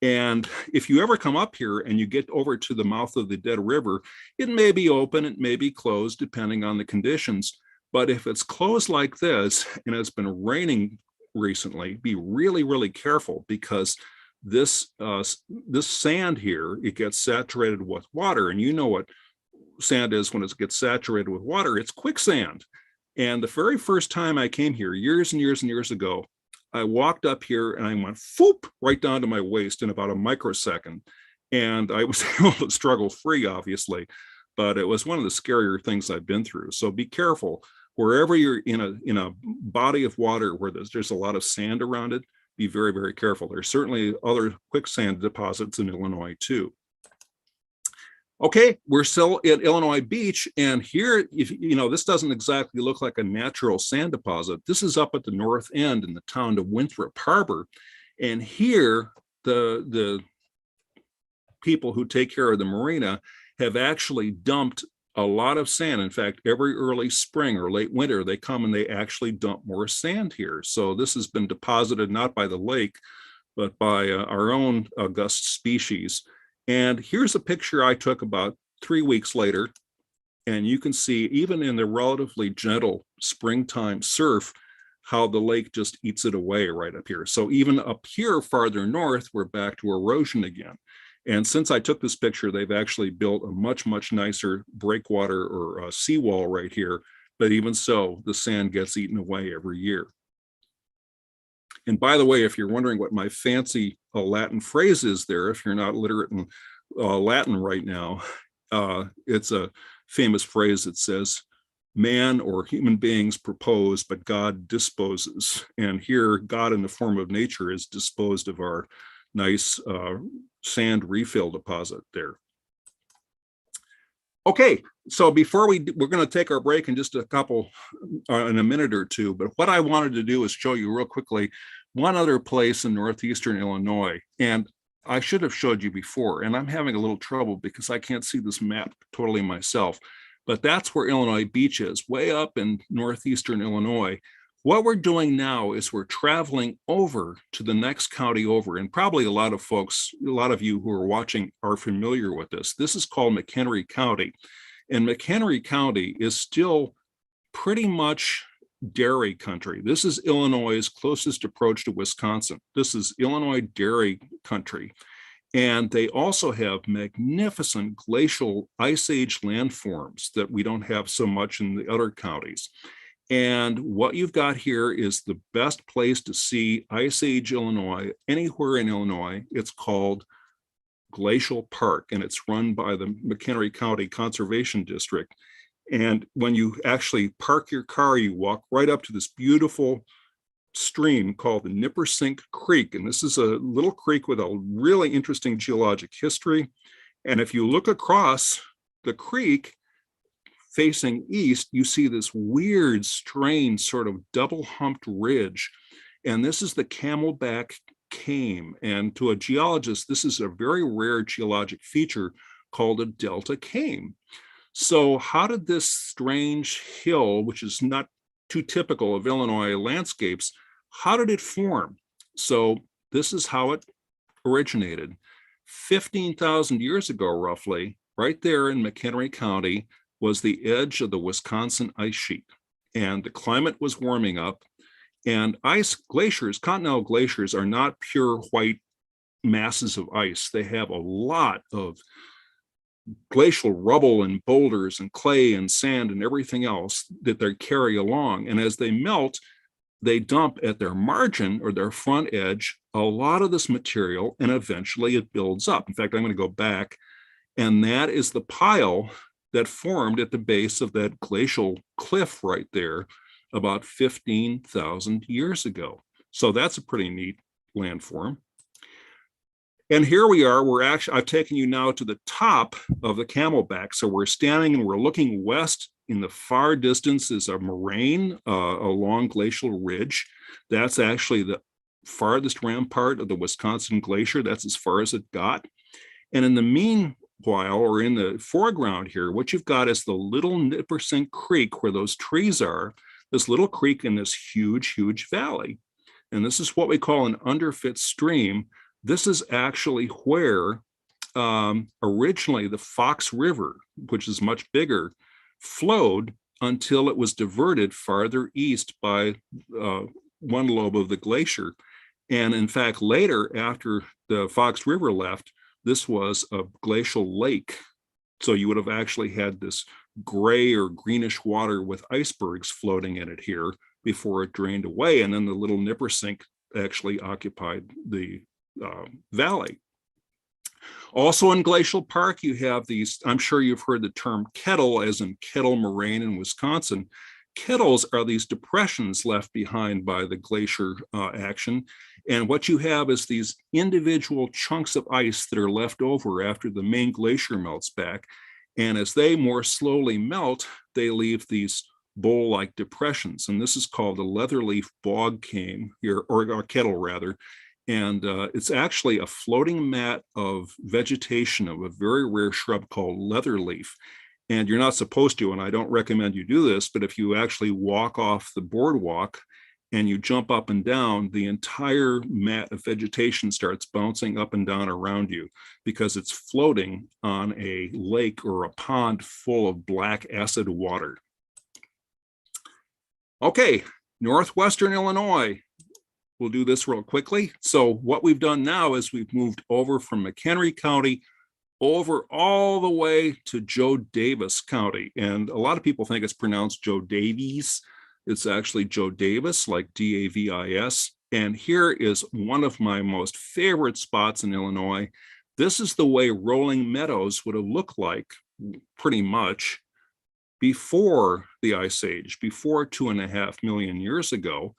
Speaker 3: And if you ever come up here and you get over to the mouth of the Dead River, it may be open, it may be closed, depending on the conditions. But if it's closed like this and it's been raining recently, be really, really careful, because this sand here, it gets saturated with water. And you know what sand is when it gets saturated with water, it's quicksand. And the very first time I came here, years and years and years ago, I walked up here and I went whoop right down to my waist in about a microsecond. And I was able to struggle free, obviously, but it was one of the scarier things I've been through. So be careful. Wherever you're in a body of water where there's a lot of sand around it, be very, very careful. There's certainly other quicksand deposits in Illinois too. Okay, we're still at Illinois Beach, and here, if you know, this doesn't exactly look like a natural sand deposit. This is up at the north end in the town of Winthrop Harbor, and here the people who take care of the marina have actually dumped a lot of sand. In fact, every early spring or late winter, they come and they actually dump more sand here. So this has been deposited not by the lake, but by our own august species. And here's a picture I took about 3 weeks later. And you can see, even in the relatively gentle springtime surf, how the lake just eats it away right up here. So even up here farther north, we're back to erosion again. And since I took this picture, they've actually built a much, much nicer breakwater or seawall right here. But even so, the sand gets eaten away every year. And by the way, if you're wondering what my fancy Latin phrase is there, if you're not literate in Latin right now, it's a famous phrase that says, man or human beings propose, but God disposes. And here, God in the form of nature has disposed of our nice sand refill deposit there. Okay, so before we're going to take our break in just a minute or two, but what I wanted to do is show you real quickly one other place in northeastern Illinois. And I should have showed you before, and I'm having a little trouble because I can't see this map totally myself, but that's where Illinois Beach is, way up in northeastern Illinois. What we're doing now is we're traveling over to the next county over, and probably a lot of you who are watching are familiar with this. This is called Mchenry County, and Mchenry County is still pretty much dairy country. This is Illinois' closest approach to Wisconsin. This is Illinois dairy country. And they also have magnificent glacial ice age landforms that we don't have so much in the other counties. And what you've got here is the best place to see Ice Age Illinois, anywhere in Illinois. It's called Glacial Park, and it's run by the McHenry County Conservation District. And when you actually park your car, you walk right up to this beautiful stream called the Nippersink Creek. And this is a little creek with a really interesting geologic history. And if you look across the creek, facing east, you see this weird, strange sort of double-humped ridge. And this is the Camelback Came. And to a geologist, this is a very rare geologic feature called a delta came. So how did this strange hill, which is not too typical of Illinois landscapes, how did it form? So this is how it originated. 15,000 years ago, roughly, right there in McHenry County, was the edge of the Wisconsin ice sheet. And the climate was warming up, and ice glaciers, continental glaciers, are not pure white masses of ice. They have a lot of glacial rubble and boulders and clay and sand and everything else that they carry along. And as they melt, they dump at their margin or their front edge a lot of this material, and eventually it builds up. In fact, I'm going to go back, and that is the pile that formed at the base of that glacial cliff right there about 15,000 years ago. So that's a pretty neat landform. And here we are, I've taken you now to the top of the Camelback. So we're standing and we're looking west. In the far distance is a moraine, a long glacial ridge. That's actually the farthest rampart of the Wisconsin Glacier. That's as far as it got. And in the meanwhile, or in the foreground here, what you've got is the Little Nippersink Creek, where those trees are, this little creek in this huge, huge valley. And this is what we call an underfit stream. This is actually where originally the Fox River, which is much bigger, flowed until it was diverted farther east by one lobe of the glacier. And in fact, later, after the Fox River left, this was a glacial lake. So you would have actually had this gray or greenish water with icebergs floating in it here before it drained away. And then the Little Nippersink actually occupied the valley. Also in Glacial Park, you have these, I'm sure you've heard the term kettle, as in Kettle Moraine in Wisconsin. Kettles are these depressions left behind by the glacier action. And what you have is these individual chunks of ice that are left over after the main glacier melts back. And as they more slowly melt, they leave these bowl-like depressions. And this is called a leatherleaf bog cane here, or a kettle rather. And it's actually a floating mat of vegetation of a very rare shrub called leatherleaf. And you're not supposed to, and I don't recommend you do this, but if you actually walk off the boardwalk and you jump up and down, the entire mat of vegetation starts bouncing up and down around you because it's floating on a lake or a pond full of black acid water. Okay, Northwestern Illinois. We'll do this real quickly. So what we've done now is we've moved over from Mchenry County over all the way to Joe Davis County. And a lot of people think it's pronounced Joe Davies. It's actually Joe Davis, like D-A-V-I-S. And here is one of my most favorite spots in Illinois. This is the way rolling meadows would have looked like pretty much before the Ice Age, before 2.5 million years ago.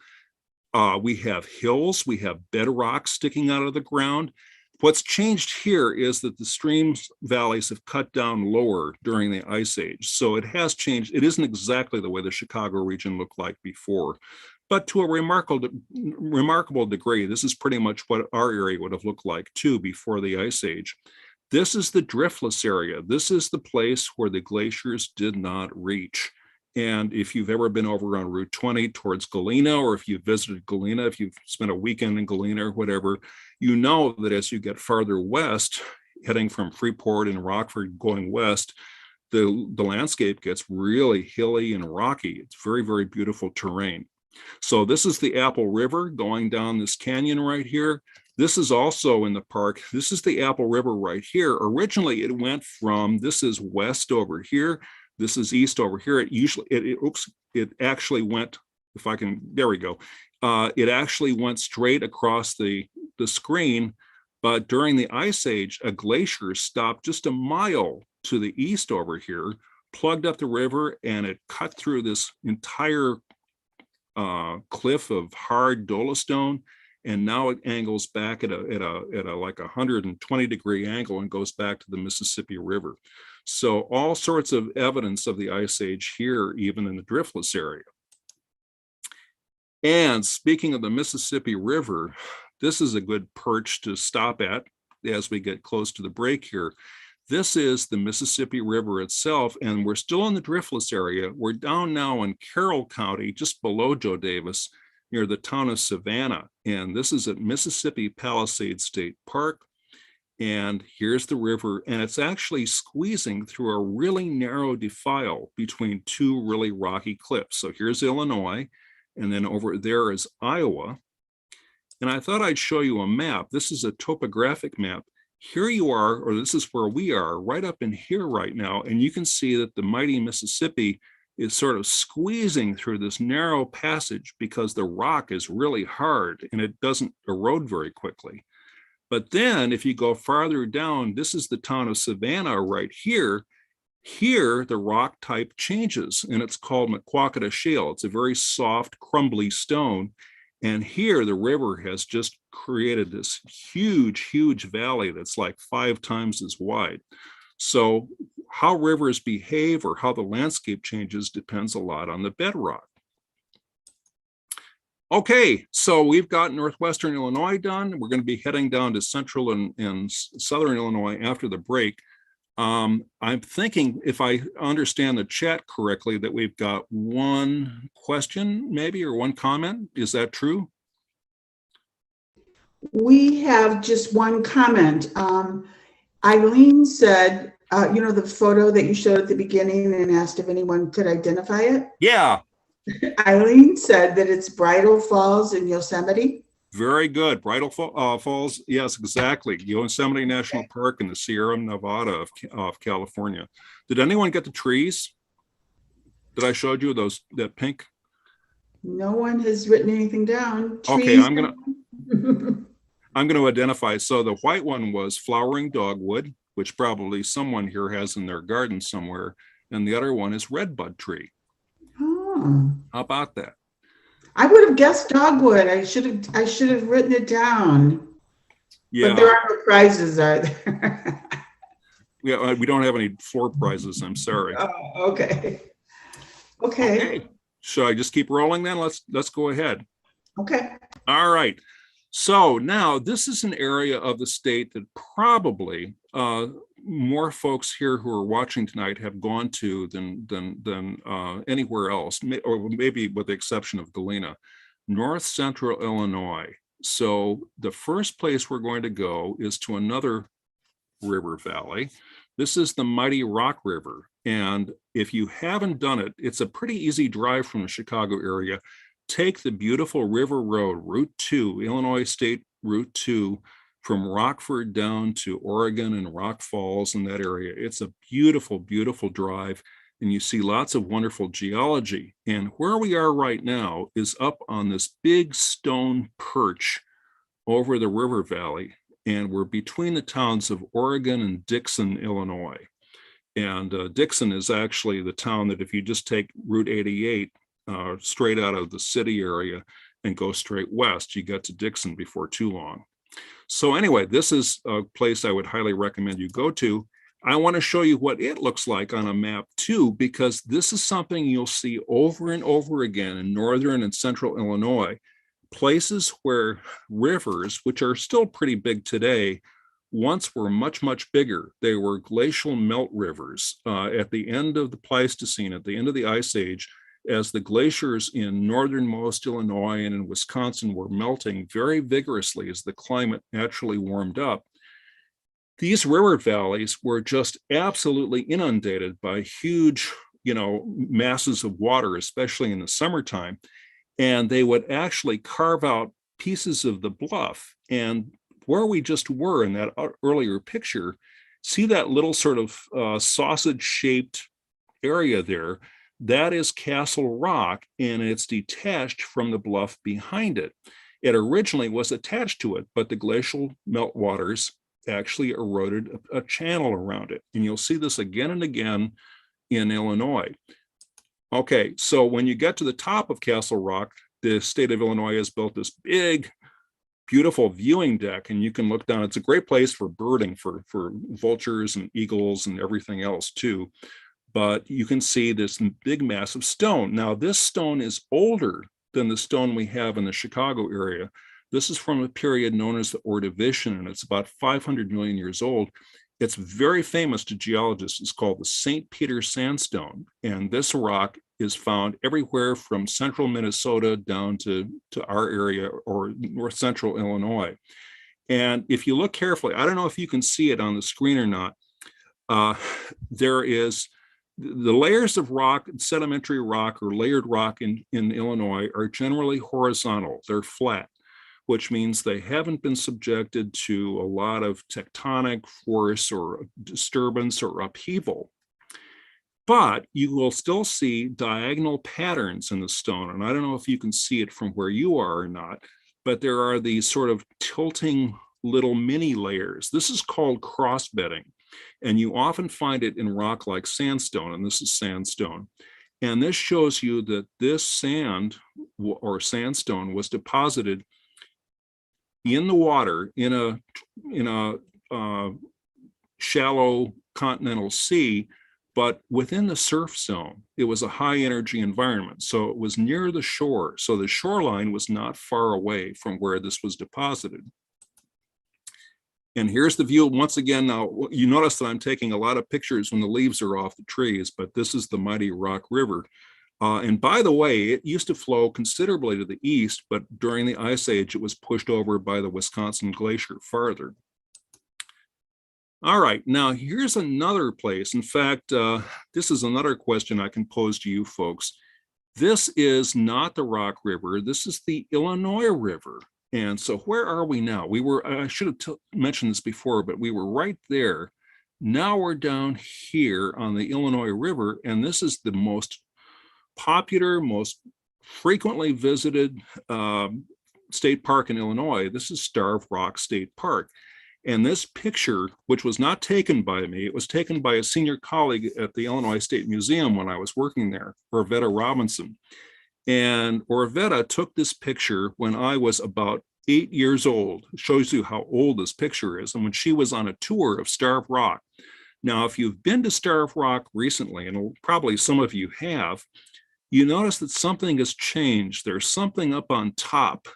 Speaker 3: We have hills, we have bedrock sticking out of the ground. What's changed here is that the streams valleys have cut down lower during the Ice Age. So it has changed. It isn't exactly the way the Chicago region looked like before, but to a remarkable degree, this is pretty much what our area would have looked like too before the Ice Age. This is the driftless area. This is the place where the glaciers did not reach. And if you've ever been over on Route 20 towards Galena, or if you've visited Galena, if you've spent a weekend in Galena or whatever, you know that as you get farther west, heading from Freeport and Rockford going west, the landscape gets really hilly and rocky. It's very, very beautiful terrain. So this is the Apple River going down this canyon right here. This is also in the park. This is the Apple River right here. Originally, it went from, this is west over here. This is east over here. It actually went, if I can, there we go. It actually went straight across the screen, but during the Ice Age, a glacier stopped just a mile to the east over here, plugged up the river, and it cut through this entire cliff of hard dolostone, and now it angles back at a like 120-degree angle and goes back to the Mississippi River. So all sorts of evidence of the Ice Age here, even in the driftless area. And speaking of the Mississippi River, this is a good perch to stop at as we get close to the break here. This is the Mississippi River itself, and we're still in the driftless area. We're down now in Carroll County, just below Joe Davis, near the town of Savannah. And this is at Mississippi Palisades State Park. And here's the river, and it's actually squeezing through a really narrow defile between two really rocky cliffs. So here's Illinois, and then over there is Iowa. And I thought I'd show you a map. This is a topographic map. Here you are, or this is where we are, right up in here right now, and you can see that the mighty Mississippi is sort of squeezing through this narrow passage because the rock is really hard and it doesn't erode very quickly. But then if you go farther down, this is the town of Savannah right here. Here, the rock type changes and it's called Maquoketa Shale. It's a very soft, crumbly stone. And here the river has just created this huge, huge valley that's like 5 times as wide. So how rivers behave or how the landscape changes depends a lot on the bedrock. Okay, so we've got Northwestern Illinois done. We're going to be heading down to Central and Southern Illinois after the break. I'm thinking, if I understand the chat correctly, that we've got one question maybe or one comment. Is that true?
Speaker 1: We have just one comment. Eileen said, you know, the photo that you showed at the beginning and asked if anyone could identify it?
Speaker 3: Yeah.
Speaker 1: Eileen said that it's Bridal Falls in Yosemite.
Speaker 3: Very good. Bridal Falls. Yes, exactly. Yosemite National Park in the Sierra Nevada of California. Did anyone get the trees that I showed you, that pink?
Speaker 1: No one has written anything down.
Speaker 3: Okay,
Speaker 1: Trees.
Speaker 3: I'm going to identify. So the white one was flowering dogwood, which probably someone here has in their garden somewhere. And the other one is redbud tree.
Speaker 1: Oh.
Speaker 3: How about that?
Speaker 1: I would have guessed dogwood. I should have written it down.
Speaker 3: Yeah.
Speaker 1: But there are no prizes, are there?
Speaker 3: Yeah, we don't have any floor prizes. I'm sorry.
Speaker 1: Oh, okay. Okay.
Speaker 3: Should I just keep rolling then? Let's go ahead.
Speaker 1: Okay.
Speaker 3: All right. So now this is an area of the state that probably more folks here who are watching tonight have gone to than anywhere else, or maybe with the exception of Galena, North Central Illinois. So the first place we're going to go is to another river valley. This is the Mighty Rock River. And if you haven't done it, it's a pretty easy drive from the Chicago area. Take the beautiful River Road, Route 2, Illinois State Route 2, from Rockford down to Oregon and Rock Falls in that area. It's a beautiful, beautiful drive, and you see lots of wonderful geology. And where we are right now is up on this big stone perch over the river valley, and we're between the towns of Oregon and Dixon, Illinois. And Dixon is actually the town that if you just take Route 88 straight out of the city area and go straight west, you get to Dixon before too long. So anyway, this is a place I would highly recommend you go to. I want to show you what it looks like on a map too, because this is something you'll see over and over again in northern and central Illinois, places where rivers, which are still pretty big today, once were much, much bigger. They were glacial melt rivers at the end of the Pleistocene, at the end of the Ice Age, as the glaciers in northernmost Illinois and in Wisconsin were melting very vigorously as the climate naturally warmed up. These river valleys were just absolutely inundated by huge, masses of water, especially in the summertime. And they would actually carve out pieces of the bluff. And where we just were in that earlier picture, see that little sort of sausage-shaped area there? That is Castle Rock, and it's detached from the bluff behind it. It originally was attached to it, but the glacial meltwaters actually eroded a channel around it. And you'll see this again and again in Illinois. Okay, so when you get to the top of Castle Rock, the state of Illinois has built this big, beautiful viewing deck, and you can look down. It's a great place for birding, for vultures and eagles and everything else too. But you can see this big massive stone. Now, this stone is older than the stone we have in the Chicago area. This is from a period known as the Ordovician, and it's about 500 million years old. It's very famous to geologists. It's called the St. Peter Sandstone. And this rock is found everywhere from central Minnesota down to our area or north central Illinois. And if you look carefully, I don't know if you can see it on the screen or not, there is the layers of rock, sedimentary rock or layered rock in Illinois are generally horizontal. They're flat, which means they haven't been subjected to a lot of tectonic force or disturbance or upheaval. but you will still see diagonal patterns in the stone. And I don't know if you can see it from where you are or not, but there are these sort of tilting little mini layers. This is called cross-bedding, and you often find it in rock like sandstone, and this is sandstone. And this shows you that this sand or sandstone was deposited in the water in a shallow continental sea, but within the surf zone. It was a high energy environment, so it was near the shore. So the shoreline was not far away from where this was deposited. And here's the view once again. Now, you notice that I'm taking a lot of pictures when the leaves are off the trees, but this is the mighty Rock River. And by the way, it used to flow considerably to the east, but during the Ice Age, it was pushed over by the Wisconsin Glacier farther. All right, now here's another place. In fact, this is another question I can pose to you folks. This is not the Rock River, this is the Illinois River. And so where are we now? I should have mentioned this before, but we were right there. Now we're down here on the Illinois River, and this is the most popular, most frequently visited state park in Illinois. This is Starved Rock State Park. And this picture, which was not taken by me, it was taken by a senior colleague at the Illinois State Museum when I was working there, Orvetta Robinson. And Orvetta took this picture when I was about 8 years old. It shows you how old this picture is. And when she was on a tour of Starved Rock. Now, if you've been to Starved Rock recently, and probably some of you have, you notice that something has changed. There's something up on top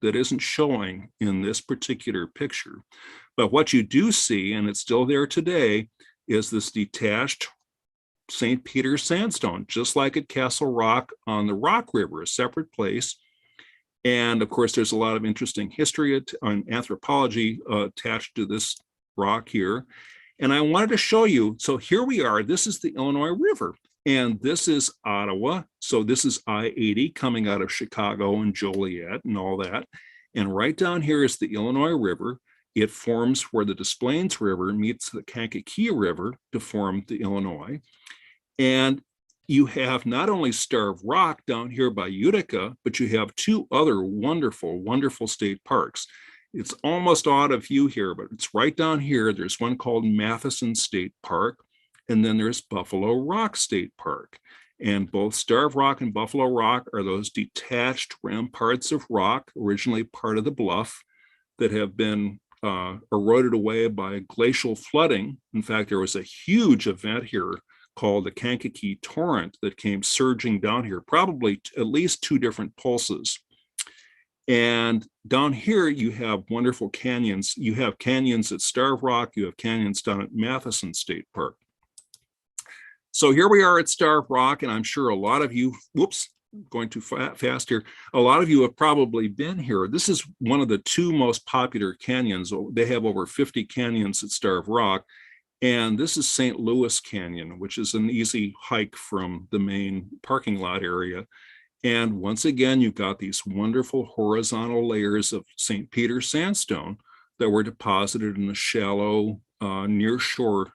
Speaker 3: that isn't showing in this particular picture. But what you do see, and it's still there today, is this detached St. Peter Sandstone, just like at Castle Rock on the Rock River, a separate place. And of course, there's a lot of interesting history and anthropology attached to this rock here. And I wanted to show you, so here we are, this is the Illinois River, and this is Ottawa. So this is I-80 coming out of Chicago and Joliet and all that. And right down here is the Illinois River. It forms where the Des Plaines River meets the Kankakee River to form the Illinois. And you have not only Starved Rock down here by Utica, but you have two other wonderful, wonderful state parks. It's almost out of view here, but it's right down here. There's one called Matheson State Park, and then there's Buffalo Rock State Park. And both Starved Rock and Buffalo Rock are those detached ramparts of rock, originally part of the bluff, that have been eroded away by glacial flooding. In fact, there was a huge event here called the Kankakee Torrent that came surging down here, probably at least 2 different pulses. And down here, you have wonderful canyons. You have canyons at Starved Rock, you have canyons down at Matheson State Park. So here we are at Starved Rock, and I'm sure a lot of you, whoops, going too fast here. A lot of you have probably been here. This is one of the 2 most popular canyons. They have over 50 canyons at Starved Rock. And this is St. Louis Canyon, which is an easy hike from the main parking lot area. And once again, you've got these wonderful horizontal layers of St. Peter Sandstone that were deposited in a shallow near shore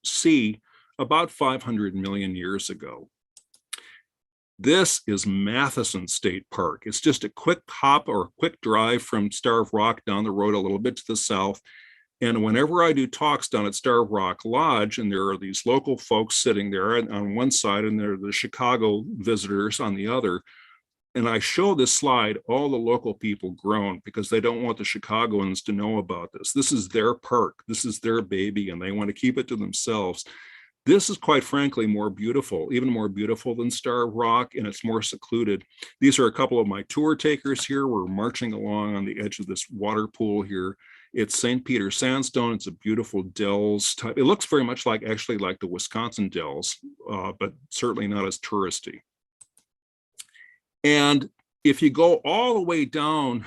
Speaker 3: sea about 500 million years ago. This is Matheson State Park. It's just a quick hop or a quick drive from Starved Rock down the road a little bit to the south. And whenever I do talks down at Starved Rock Lodge, and there are these local folks sitting there on one side, and there are the Chicago visitors on the other, and I show this slide, all the local people groan because they don't want the Chicagoans to know about this. This is their park. This is their baby, and they want to keep it to themselves. This is quite frankly more beautiful, even more beautiful than Starved Rock, and it's more secluded. These are a couple of my tour takers here. We're marching along on the edge of this water pool here. It's St. Peter Sandstone. It's a beautiful dells type. It looks very much like, actually like the Wisconsin dells, but certainly not as touristy. And if you go all the way down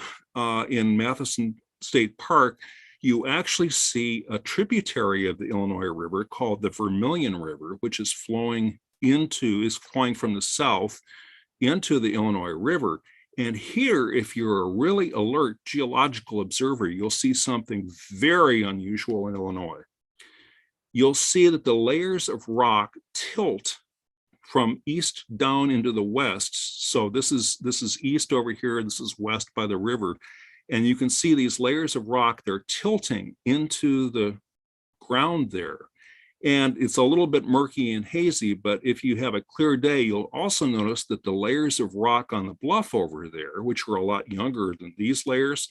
Speaker 3: in Matheson State Park, you actually see a tributary of the Illinois River called the Vermilion River, which is flowing from the south into the Illinois River. And here, if you're a really alert geological observer, you'll see something very unusual in Illinois. you'll see that the layers of rock tilt from east down into the west. So this is east over here, this is west by the river. And you can see these layers of rock, they're tilting into the ground there. And it's a little bit murky and hazy, but if you have a clear day, you'll also notice that the layers of rock on the bluff over there, which were a lot younger than these layers,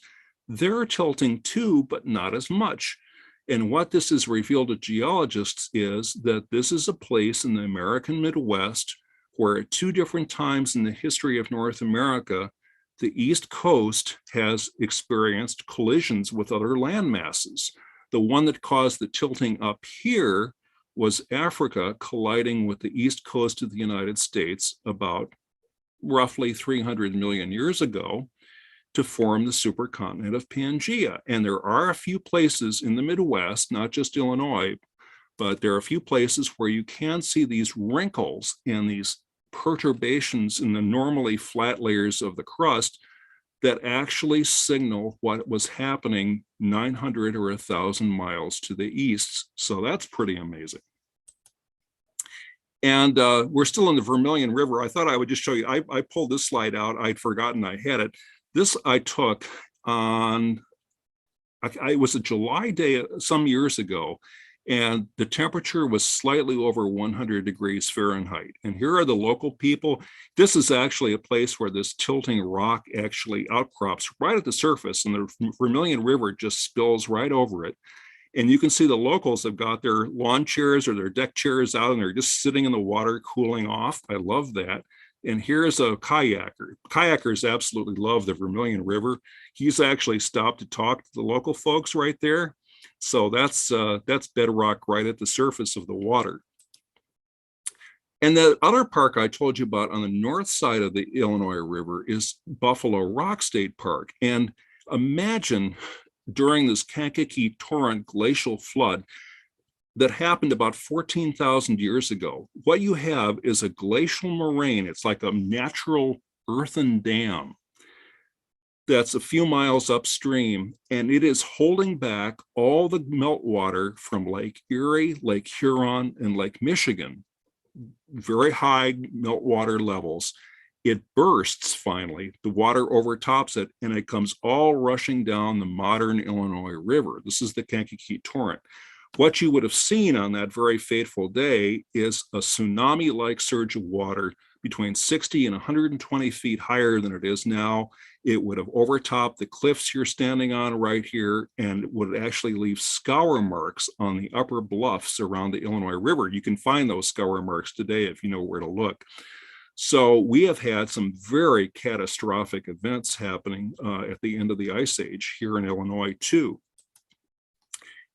Speaker 3: they're tilting too, but not as much. And what this has revealed to geologists is that this is a place in the American Midwest where at two different times in the history of North America, the East Coast has experienced collisions with other land masses. The one that caused the tilting up here was Africa colliding with the East Coast of the United States about roughly 300 million years ago to form the supercontinent of Pangaea. And there are a few places in the Midwest, not just Illinois, but there are a few places where you can see these wrinkles and these perturbations in the normally flat layers of the crust that actually signal what was happening 900 or 1,000 miles to the east. So that's pretty amazing. And we're still in the Vermilion River. I thought I would just show you, I pulled this slide out. I'd forgotten I had it. This I took on, it was a July day some years ago, and the temperature was slightly over 100 degrees Fahrenheit. And here are the local people. This is actually a place where this tilting rock actually outcrops right at the surface, and the Vermilion River just spills right over it. And you can see the locals have got their lawn chairs or their deck chairs out, and they're just sitting in the water cooling off. I love that. And here's a kayaker. Kayakers absolutely love the Vermilion River. He's actually stopped to talk to the local folks right there. So that's bedrock right at the surface of the water. And the other park I told you about on the north side of the Illinois River is Buffalo Rock State Park. And imagine during this Kankakee Torrent glacial flood that happened about 14,000 years ago, what you have is a glacial moraine. It's like a natural earthen dam that's a few miles upstream, and it is holding back all the meltwater from Lake Erie, Lake Huron, and Lake Michigan, very high meltwater levels. It bursts finally, the water overtops it, and it comes all rushing down the modern Illinois River. This is the Kankakee Torrent. What you would have seen on that very fateful day is a tsunami-like surge of water between 60 and 120 feet higher than it is now. It would have overtopped the cliffs you're standing on right here and would actually leave scour marks on the upper bluffs around the Illinois River. You can find those scour marks today if you know where to look. So we have had some very catastrophic events happening at the end of the Ice Age here in Illinois too.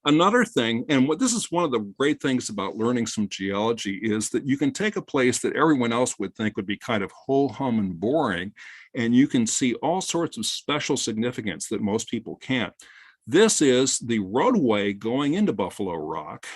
Speaker 3: Another thing, and what this is one of the great things about learning some geology, is that you can take a place that everyone else would think would be kind of ho-hum and boring, and you can see all sorts of special significance that most people can't. This is the roadway going into Buffalo Rock.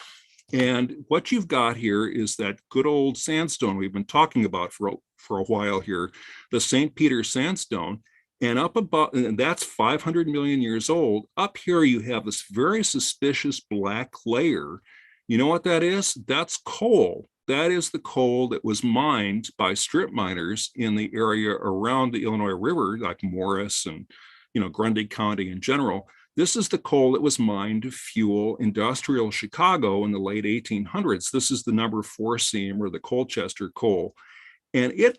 Speaker 3: And what you've got here is that good old sandstone we've been talking about for a while here, the St. Peter Sandstone. And up above, and that's 500 million years old. Up here, you have this very suspicious black layer. You know what that is? That's coal. That is the coal that was mined by strip miners in the area around the Illinois River, like Morris and, Grundy County in general. This is the coal that was mined to fuel industrial Chicago in the late 1800s. This is the number 4 seam, or the Colchester coal. And it,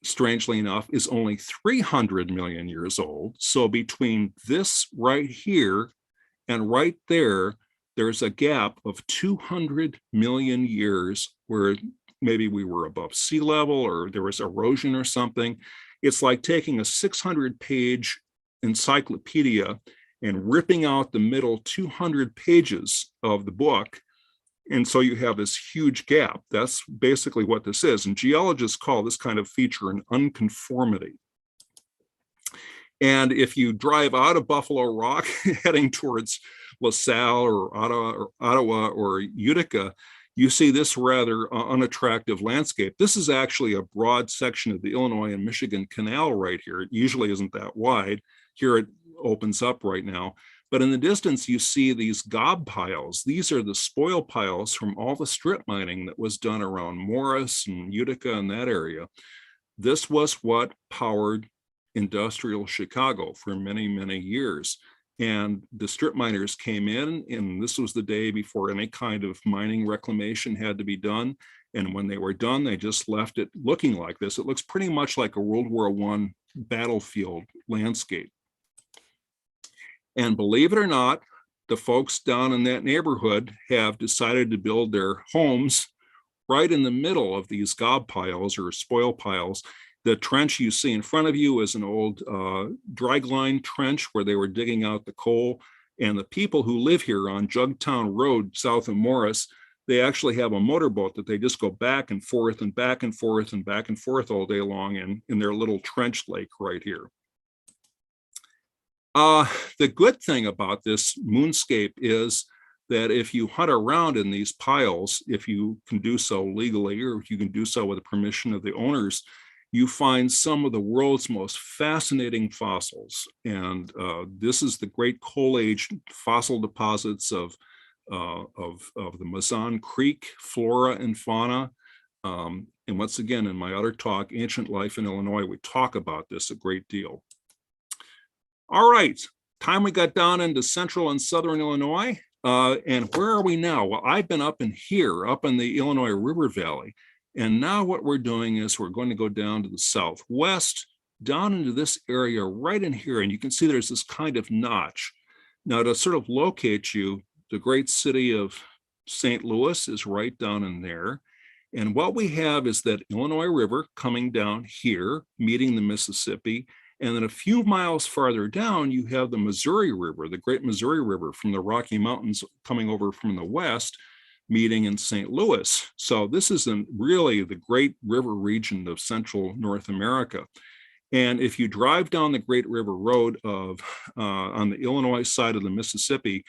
Speaker 3: strangely enough, is only 300 million years old. So between this right here and right there, there's a gap of 200 million years where maybe we were above sea level or there was erosion or something. It's like taking a 600-page encyclopedia and ripping out the middle 200 pages of the book. And so you have this huge gap. That's basically what this is. And geologists call this kind of feature an unconformity. And if you drive out of Buffalo Rock heading towards LaSalle or Ottawa or Utica, you see this rather unattractive landscape. This is actually a broad section of the Illinois and Michigan Canal right here. It usually isn't that wide. Here it opens up right now. But in the distance, you see these gob piles. These are the spoil piles from all the strip mining that was done around Morris and Utica and that area. This was what powered industrial Chicago for many, many years. And the strip miners came in, and this was the day before any kind of mining reclamation had to be done. And when they were done, they just left it looking like this. It looks pretty much like a World War I battlefield landscape. And believe it or not, the folks down in that neighborhood have decided to build their homes right in the middle of these gob piles or spoil piles. The trench you see in front of you is an old dragline trench where they were digging out the coal. And the people who live here on Jugtown Road, south of Morris, they actually have a motorboat that they just go back and forth and back and forth and back and forth all day long in their little trench lake right here. The good thing about this moonscape is that if you hunt around in these piles, if you can do so legally, or if you can do so with the permission of the owners, you find some of the world's most fascinating fossils. And this is the great coal age fossil deposits of the Mazon Creek flora and fauna. And once again, in my other talk, Ancient Life in Illinois, we talk about this a great deal. All right, time we got down into central and southern Illinois. And where are we now? Well, I've been up in here, up in the Illinois River Valley. And now what we're doing is we're going to go down to the southwest, down into this area right in here. And you can see there's this kind of notch. Now to sort of locate you, the great city of St. Louis is right down in there. And what we have is that Illinois River coming down here, meeting the Mississippi. And then a few miles farther down, you have the Missouri River, the Great Missouri River from the Rocky Mountains coming over from the west, meeting in St. Louis. So this is really the great river region of central North America. And if you drive down the Great River Road on the Illinois side of the Mississippi,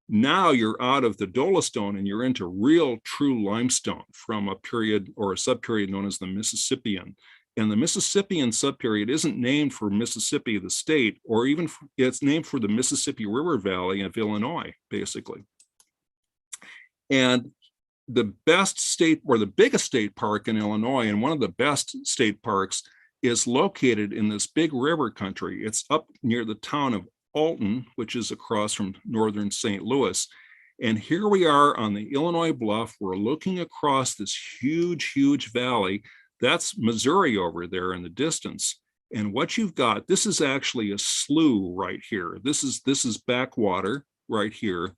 Speaker 3: now you're out of the Dolostone and you're into real true limestone from a period or a subperiod known as the Mississippian. And the Mississippian subperiod isn't named for Mississippi, the state, or even it's named for the Mississippi River Valley of Illinois, basically. And the best state or the biggest state park in Illinois, and one of the best state parks, is located in this big river country. It's up near the town of Alton, which is across from northern St. Louis. And here we are on the Illinois Bluff. We're looking across this huge, huge valley. That's Missouri over there in the distance. And what you've got, this is actually a slough right here. This is backwater right here.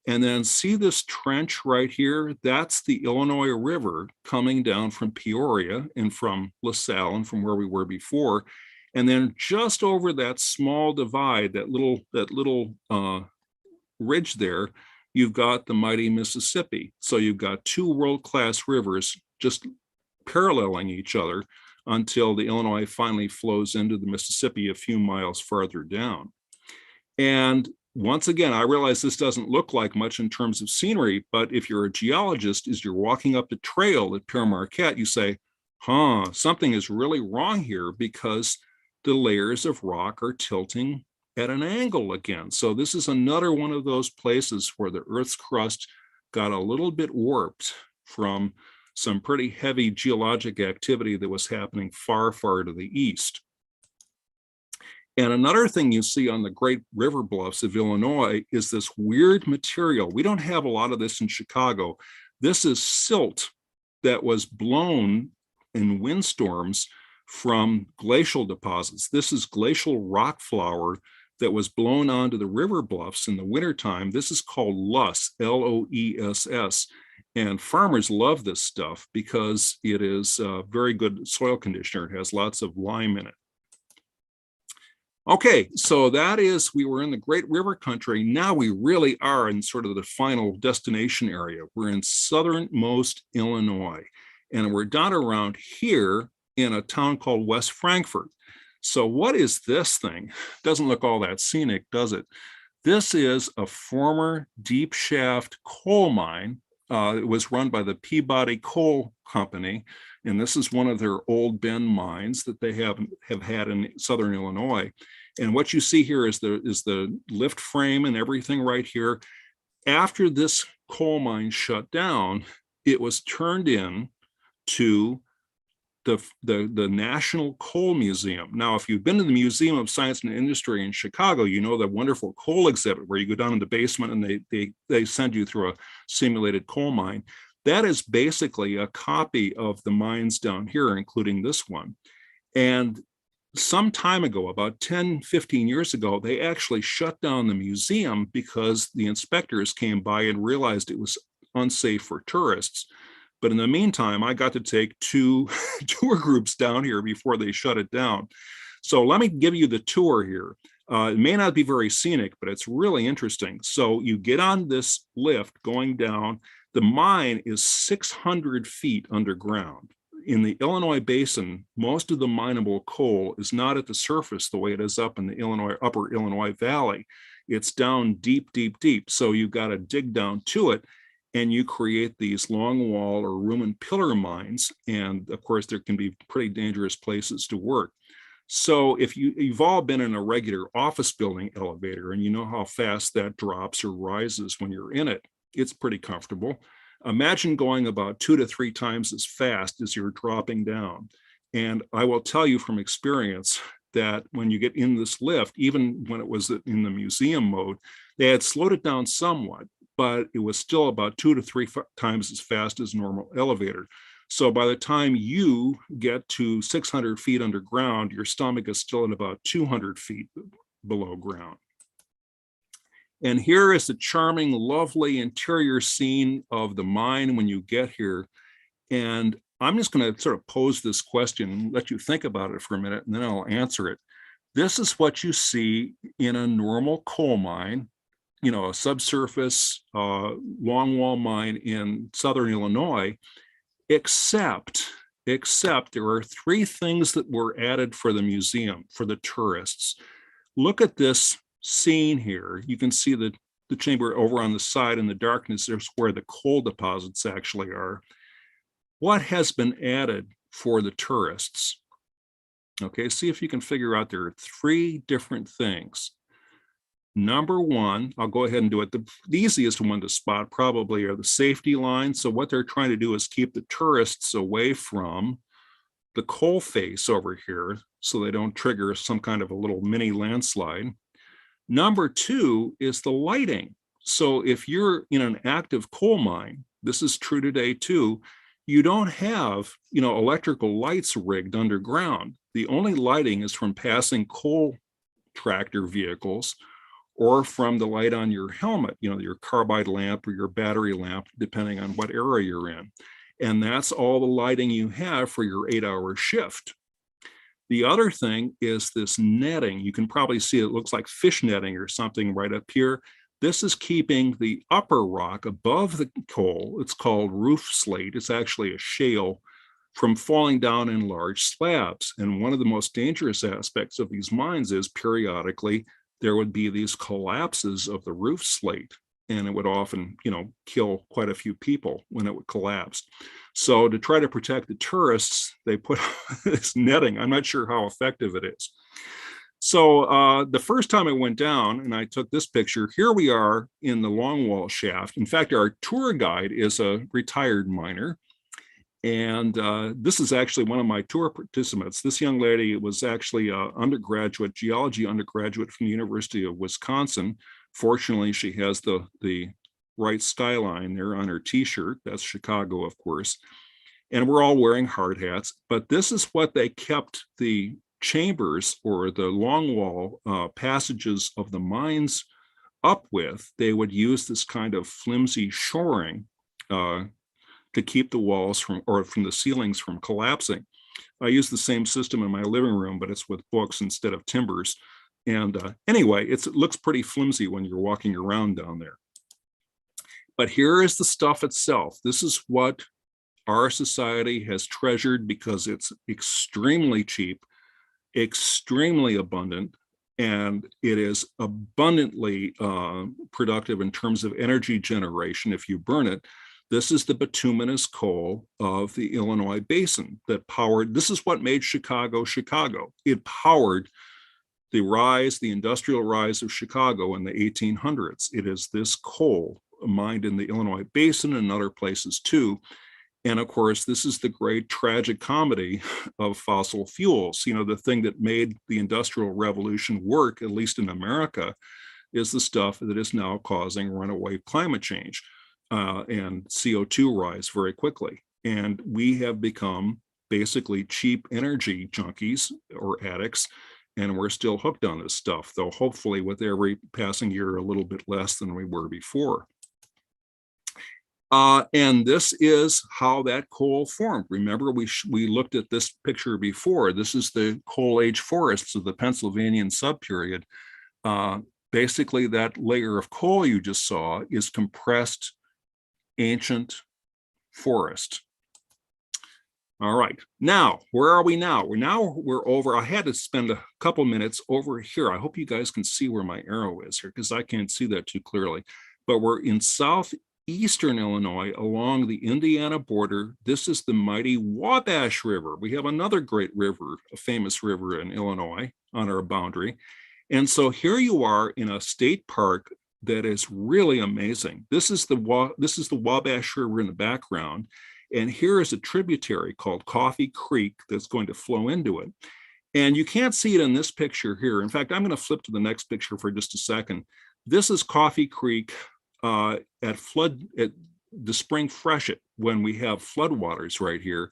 Speaker 3: And then see this trench right here? That's the Illinois River coming down from Peoria and from LaSalle and from where we were before. And then just over that small divide, that little ridge there, you've got the mighty Mississippi. So you've got two world-class rivers just paralleling each other until the Illinois finally flows into the Mississippi a few miles farther down. And once again, I realize this doesn't look like much in terms of scenery, but if you're a geologist, as you're walking up the trail at Pere Marquette, you say, something is really wrong here because the layers of rock are tilting at an angle again. So this is another one of those places where the Earth's crust got a little bit warped from some pretty heavy geologic activity that was happening far, far to the east. And another thing you see on the Great River Bluffs of Illinois is this weird material. We don't have a lot of this in Chicago. This is silt that was blown in windstorms from glacial deposits. This is glacial rock flour that was blown onto the river bluffs in the wintertime. This is called loess, L-O-E-S-S. And farmers love this stuff because it is a very good soil conditioner. It has lots of lime in it. Okay, so we were in the Great River Country. Now we really are in sort of the final destination area. We're in southernmost Illinois, and we're down around here in a town called West Frankfort. So what is this thing? Doesn't look all that scenic, does it? This is a former deep shaft coal mine. It was run by the Peabody Coal Company, and this is one of their old Bend mines that they have had in southern Illinois. And what you see here is the lift frame and everything right here. After this coal mine shut down, it was turned in to the National Coal Museum. Now, if you've been to the Museum of Science and Industry in Chicago, you know the wonderful coal exhibit where you go down in the basement and they send you through a simulated coal mine. That is basically a copy of the mines down here, including this one. And some time ago, about 10, 15 years ago, they actually shut down the museum because the inspectors came by and realized it was unsafe for tourists. But in the meantime, I got to take 2 tour groups down here before they shut it down. So let me give you the tour here. It may not be very scenic, but it's really interesting. So you get on this lift going down. The mine is 600 feet underground. In the Illinois Basin, most of the mineable coal is not at the surface the way it is up in the upper Illinois Valley. It's down deep, deep, deep. So you've got to dig down to it, and you create these long wall or room and pillar mines. And of course, there can be pretty dangerous places to work. So if you've all been in a regular office building elevator and you know how fast that drops or rises when you're in it, it's pretty comfortable. Imagine going about 2 to 3 times as fast as you're dropping down. And I will tell you from experience that when you get in this lift, even when it was in the museum mode, they had slowed it down somewhat, but it was still about 2 to 3 times as fast as normal elevator. So by the time you get to 600 feet underground, your stomach is still at about 200 feet below ground. And here is the charming, lovely interior scene of the mine when you get here. And I'm just going to sort of pose this question and let you think about it for a minute, and then I'll answer it. This is what you see in a normal coal mine, you know, a subsurface longwall mine in southern Illinois, except there are 3 things that were added for the museum, for the tourists. Look at this scene here. You can see the chamber over on the side in the darkness. There's where the coal deposits actually are. What has been added for the tourists? Okay, see if you can figure out there are 3 different things. Number 1, I'll go ahead and do it. The easiest one to spot probably are the safety lines. So what they're trying to do is keep the tourists away from the coal face over here so they don't trigger some kind of a little mini landslide. Number 2 is the lighting. So if you're in an active coal mine, this is true today too, you don't have, you know, electrical lights rigged underground. The only lighting is from passing coal tractor vehicles or from the light on your helmet, you know, your carbide lamp or your battery lamp, depending on what area you're in. And that's all the lighting you have for your 8-hour shift. The other thing is this netting. You can probably see it looks like fish netting or something right up here. This is keeping the upper rock above the coal. It's called roof slate. It's actually a shale, from falling down in large slabs. And one of the most dangerous aspects of these mines is periodically there would be these collapses of the roof slate, and it would often, you know, kill quite a few people when it would collapse. So to try to protect the tourists, they put this netting. I'm not sure how effective it is. So the first time I went down and I took this picture, here we are in the longwall shaft. In fact, our tour guide is a retired miner. And this is actually one of my tour participants. This young lady was actually an undergraduate, geology undergraduate from the University of Wisconsin. Fortunately, she has the right skyline there on her t-shirt. That's Chicago, of course. And we're all wearing hard hats. But this is what they kept the chambers or the longwall passages of the mines up with. They would use this kind of flimsy shoring to keep the walls from the ceilings from collapsing. I use the same system in my living room, but it's with books instead of timbers. And anyway, it looks pretty flimsy when you're walking around down there. But here is the stuff itself. This is what our society has treasured because it's extremely cheap, extremely abundant, and it is abundantly productive in terms of energy generation if you burn it. This is the bituminous coal of the Illinois Basin that powered, this is what made Chicago, Chicago. It powered the industrial rise of Chicago in the 1800s. It is this coal mined in the Illinois Basin and other places too. And of course, this is the great tragic comedy of fossil fuels. You know, the thing that made the Industrial Revolution work, at least in America, is the stuff that is now causing runaway climate change and CO2 rise very quickly. And we have become basically cheap energy junkies or addicts, and we're still hooked on this stuff, though hopefully with every passing year a little bit less than we were before. And this is how that coal formed. Remember, we looked at this picture before. This is the coal age forests of the Pennsylvanian subperiod. Basically, that layer of coal you just saw is compressed ancient forest. All right, now, where are we now? We're over, I had to spend a couple minutes over here. I hope you guys can see where my arrow is here, because I can't see that too clearly. But we're in southeastern Illinois along the Indiana border. This is the mighty Wabash River. We have another great river, a famous river in Illinois on our boundary. And so here you are in a state park that is really amazing. This is the Wabash River in the background. And here is a tributary called Coffee Creek that's going to flow into it. And you can't see it in this picture here. In fact, I'm going to flip to the next picture for just a second. This is Coffee Creek at the spring freshet, when we have floodwaters right here.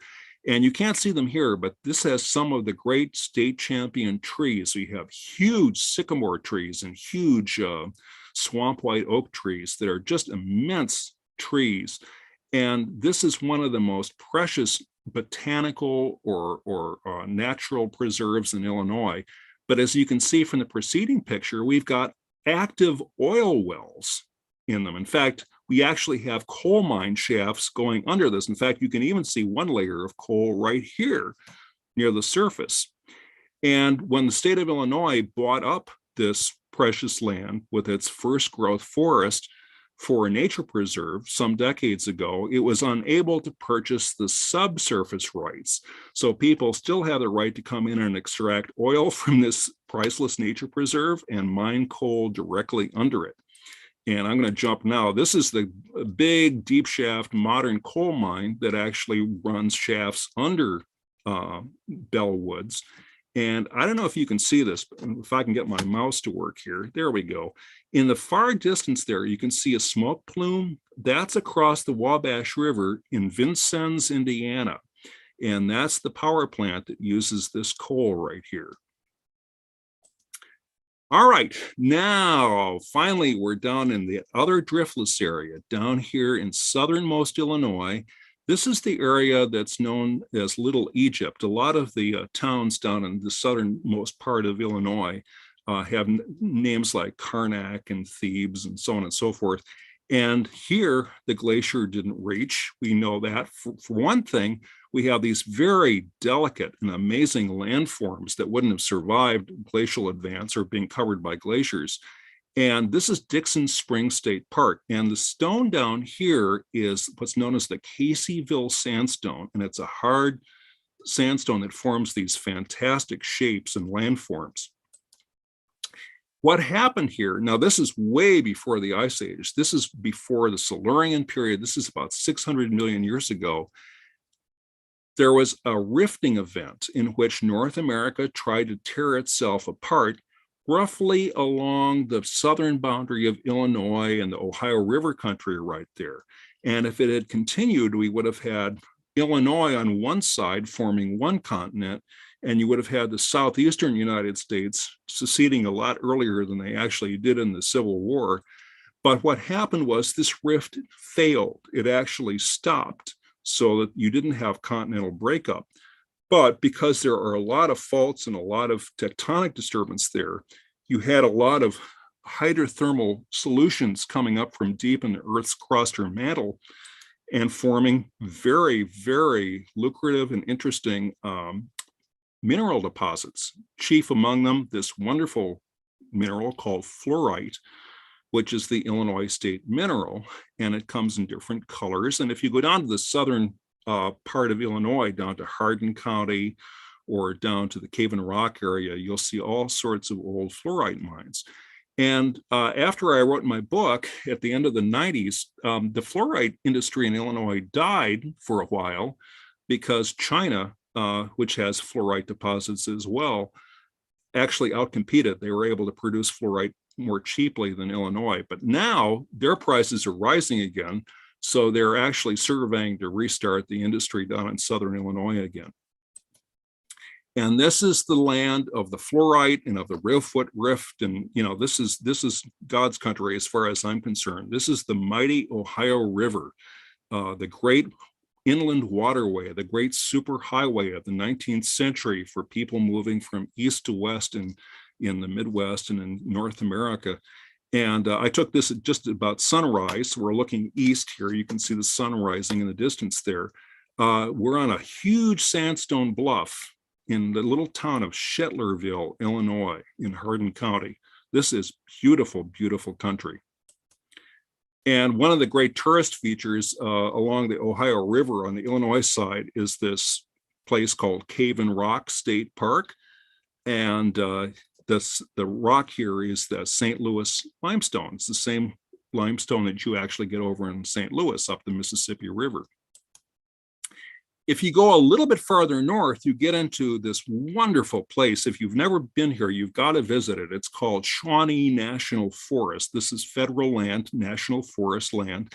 Speaker 3: And you can't see them here, but this has some of the great state champion trees. We have huge sycamore trees and huge swamp white oak trees that are just immense trees. And this is one of the most precious botanical or natural preserves in Illinois. But as you can see from the preceding picture, we've got active oil wells in them. In fact, we actually have coal mine shafts going under this. In fact, you can even see one layer of coal right here near the surface. And when the state of Illinois bought up this precious land with its first growth forest for a nature preserve some decades ago, it was unable to purchase the subsurface rights. So people still have the right to come in and extract oil from this priceless nature preserve and mine coal directly under it. And I'm going to jump now. This is the big deep shaft modern coal mine that actually runs shafts under Bellwoods. And I don't know if you can see this, but if I can get my mouse to work here, there we go. In the far distance there, you can see a smoke plume. That's across the Wabash River in Vincennes, Indiana. And that's the power plant that uses this coal right here. All right, now finally we're down in the other driftless area, down here in southernmost Illinois. This is the area that's known as Little Egypt. A lot of the towns down in the southernmost part of Illinois have names like Karnak and Thebes and so on and so forth. And here the glacier didn't reach. We know that. For one thing, we have these very delicate and amazing landforms that wouldn't have survived glacial advance or being covered by glaciers. And this is Dixon Springs State Park. And the stone down here is what's known as the Caseyville Sandstone. And it's a hard sandstone that forms these fantastic shapes and landforms. What happened here, now this is way before the Ice Age. This is before the Silurian period. This is about 600 million years ago. There was a rifting event in which North America tried to tear itself apart roughly along the southern boundary of Illinois and the Ohio River country right there. And if it had continued, we would have had Illinois on one side forming one continent, and you would have had the southeastern United States seceding a lot earlier than they actually did in the Civil War. But what happened was this rift failed. It actually stopped so that you didn't have continental breakup. But because there are a lot of faults and a lot of tectonic disturbance there, you had a lot of hydrothermal solutions coming up from deep in the Earth's crust or mantle and forming very, very lucrative and interesting mineral deposits. Chief among them, this wonderful mineral called fluorite, which is the Illinois state mineral, and it comes in different colors. And if you go down to the southern part of Illinois, down to Hardin County or down to the Cave and Rock area, you'll see all sorts of old fluorite mines. And after I wrote my book at the end of the 90s, the fluorite industry in Illinois died for a while because China, which has fluorite deposits as well, actually outcompeted. They were able to produce fluorite more cheaply than Illinois. But now their prices are rising again. So they're actually surveying to restart the industry down in southern Illinois again. And this is the land of the fluorite and of the Reelfoot Rift. And, you know, this is God's country as far as I'm concerned. This is the mighty Ohio River, the great inland waterway, the great superhighway of the 19th century for people moving from east to west in the Midwest and in North America. And I took this at just about sunrise. So we're looking east here. You can see the sun rising in the distance there. We're on a huge sandstone bluff in the little town of Shetlerville, Illinois, in Hardin County. This is beautiful, beautiful country. And one of the great tourist features along the Ohio River on the Illinois side is this place called Cave and Rock State Park. And the rock here is the St. Louis limestone. It's the same limestone that you actually get over in St. Louis up the Mississippi River. If you go a little bit farther north, you get into this wonderful place. If you've never been here, you've got to visit it. It's called Shawnee National Forest. This is federal land, national forest land.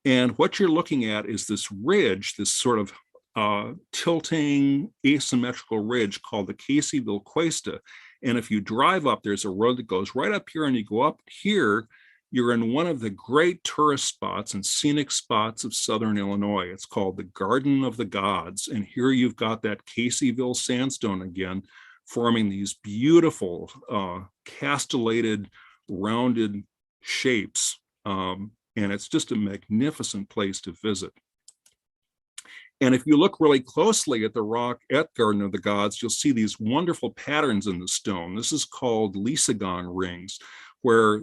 Speaker 3: And what you're looking at is this ridge, this sort of tilting asymmetrical ridge called the Caseyville Cuesta. And if you drive up, there's a road that goes right up here, and you go up here, you're in one of the great tourist spots and scenic spots of southern Illinois. It's called the Garden of the Gods. And here you've got that Caseyville Sandstone again, forming these beautiful castellated, rounded shapes. And it's just a magnificent place to visit. And if you look really closely at the rock at Garden of the Gods, you'll see these wonderful patterns in the stone. This is called Lysagon rings, where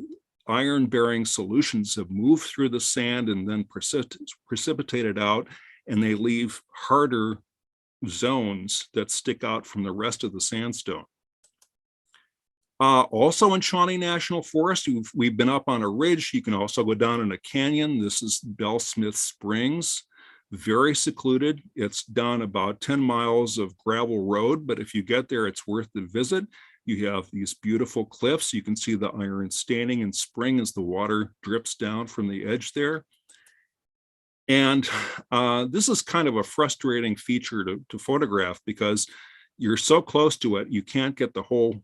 Speaker 3: iron-bearing solutions have moved through the sand and then precipitated out, and they leave harder zones that stick out from the rest of the sandstone. Also in Shawnee National Forest, we've been up on a ridge. You can also go down in a canyon. This is Bell Smith Springs, very secluded. It's down about 10 miles of gravel road, but if you get there, it's worth the visit. You have these beautiful cliffs. You can see the iron standing in spring as the water drips down from the edge there. And this is kind of a frustrating feature to photograph because you're so close to it, you can't get the whole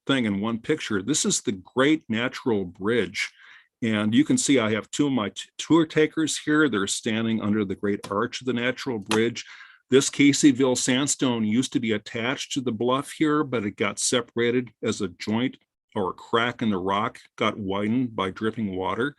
Speaker 3: thing in one picture. This is the Great Natural Bridge. And you can see I have two of my tour takers here. They're standing under the great arch of the Natural Bridge. This Caseyville Sandstone used to be attached to the bluff here, but it got separated as a joint or a crack in the rock got widened by dripping water.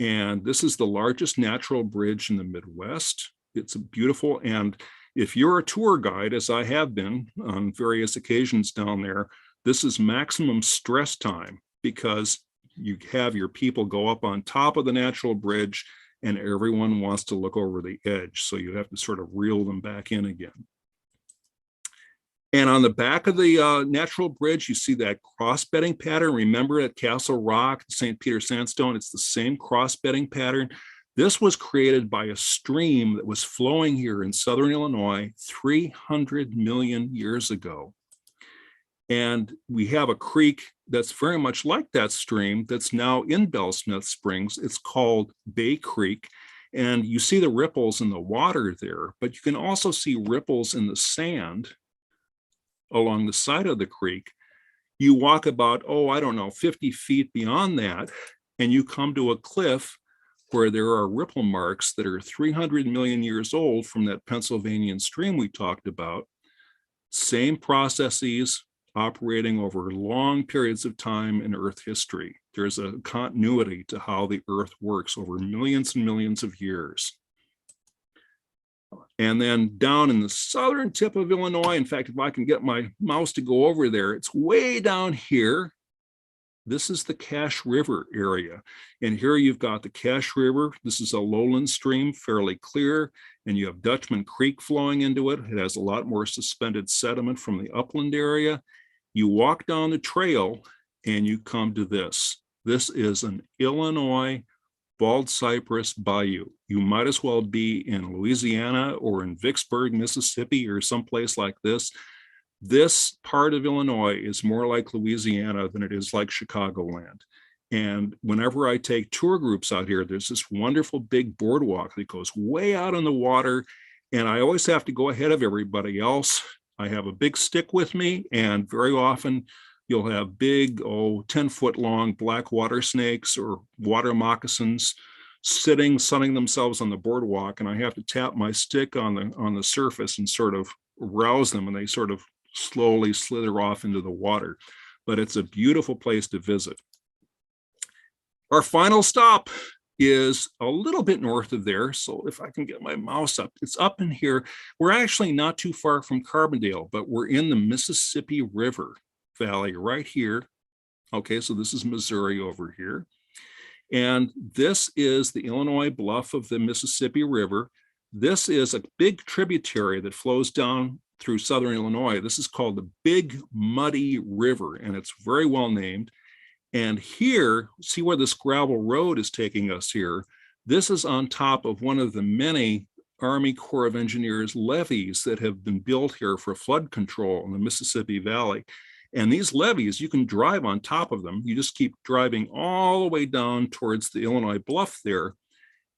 Speaker 3: And this is the largest natural bridge in the Midwest. It's beautiful. And if you're a tour guide, as I have been on various occasions down there, this is maximum stress time because you have your people go up on top of the natural bridge and everyone wants to look over the edge. So you have to sort of reel them back in again. And on the back of the natural bridge, you see that cross-bedding pattern. Remember at Castle Rock, St. Peter Sandstone, it's the same cross-bedding pattern. This was created by a stream that was flowing here in southern Illinois 300 million years ago. And we have a creek that's very much like that stream that's now in Bell Smith Springs. It's called Bay Creek. And you see the ripples in the water there, but you can also see ripples in the sand along the side of the creek. You walk about, 50 feet beyond that, and you come to a cliff where there are ripple marks that are 300 million years old from that Pennsylvanian stream we talked about. Same processes operating over long periods of time in Earth history. There's a continuity to how the Earth works over millions and millions of years. And then down in the southern tip of Illinois, in fact, if I can get my mouse to go over there, it's way down here. This is the Cache River area. And here you've got the Cache River. This is a lowland stream, fairly clear, and you have Dutchman Creek flowing into it. It has a lot more suspended sediment from the upland area. You walk down the trail and you come to this. This is an Illinois bald cypress bayou. You might as well be in Louisiana or in Vicksburg, Mississippi, or someplace like this. This part of Illinois is more like Louisiana than it is like Chicagoland. And whenever I take tour groups out here, there's this wonderful big boardwalk that goes way out on the water. And I always have to go ahead of everybody else. I have a big stick with me, and very often you'll have big, 10-foot long black water snakes or water moccasins sunning themselves on the boardwalk. And I have to tap my stick on the surface and sort of rouse them, and they sort of slowly slither off into the water. But it's a beautiful place to visit. Our final stop is a little bit north of there. So if I can get my mouse up, it's up in here. We're actually not too far from Carbondale, but we're in the Mississippi River Valley right here. Okay, so this is Missouri over here. And this is the Illinois bluff of the Mississippi River. This is a big tributary that flows down through southern Illinois. This is called the Big Muddy River, and it's very well named. And here, see where this gravel road is taking us here? This is on top of one of the many Army Corps of Engineers levees that have been built here for flood control in the Mississippi Valley. And these levees, you can drive on top of them. You just keep driving all the way down towards the Illinois bluff there,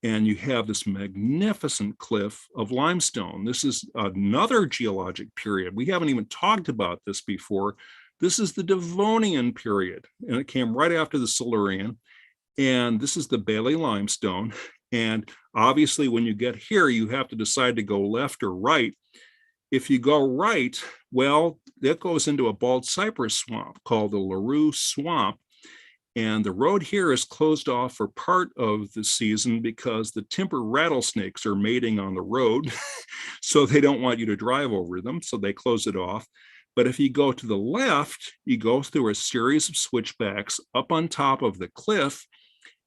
Speaker 3: and you have this magnificent cliff of limestone. This is another geologic period. We haven't even talked about this before. This is the Devonian period, and it came right after the Silurian. And this is the Bailey limestone. And obviously, when you get here, you have to decide to go left or right. If you go right, well, that goes into a bald cypress swamp called the LaRue Swamp. And the road here is closed off for part of the season because the timber rattlesnakes are mating on the road. So they don't want you to drive over them. So they close it off. But if you go to the left, you go through a series of switchbacks up on top of the cliff,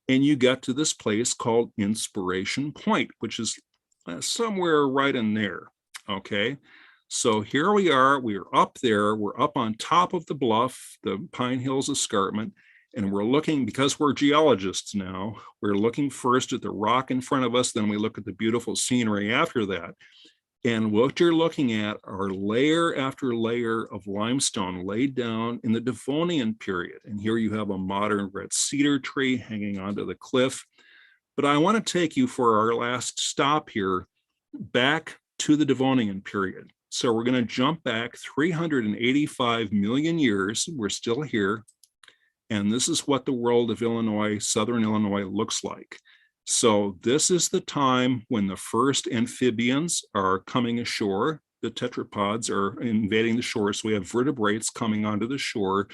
Speaker 3: and you get to this place called Inspiration Point, which is somewhere right in there. Okay, so here we are. We're up there. We're up on top of the bluff, the Pine Hills Escarpment, and we're looking, because we're geologists now, we're looking first at the rock in front of us, then we look at the beautiful scenery after that. And what you're looking at are layer after layer of limestone laid down in the Devonian period. And here you have a modern red cedar tree hanging onto the cliff. But I want to take you for our last stop here back to the Devonian period. So we're going to jump back 385 million years. We're still here. And this is what the world of Illinois, southern Illinois, looks like. So this is the time when the first amphibians are coming ashore. The tetrapods are invading the shore. So we have vertebrates coming onto the shore.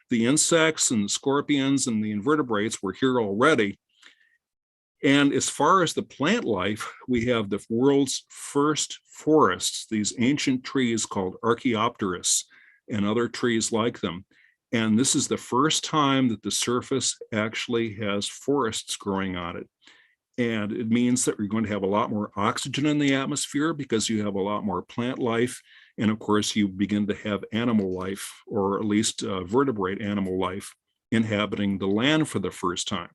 Speaker 3: The insects and the scorpions and the invertebrates were here already. And as far as the plant life, we have the world's first forests, these ancient trees called Archaeopteris and other trees like them. And this is the first time that the surface actually has forests growing on it. And it means that you're going to have a lot more oxygen in the atmosphere because you have a lot more plant life. And of course, you begin to have animal life, or at least vertebrate animal life, inhabiting the land for the first time.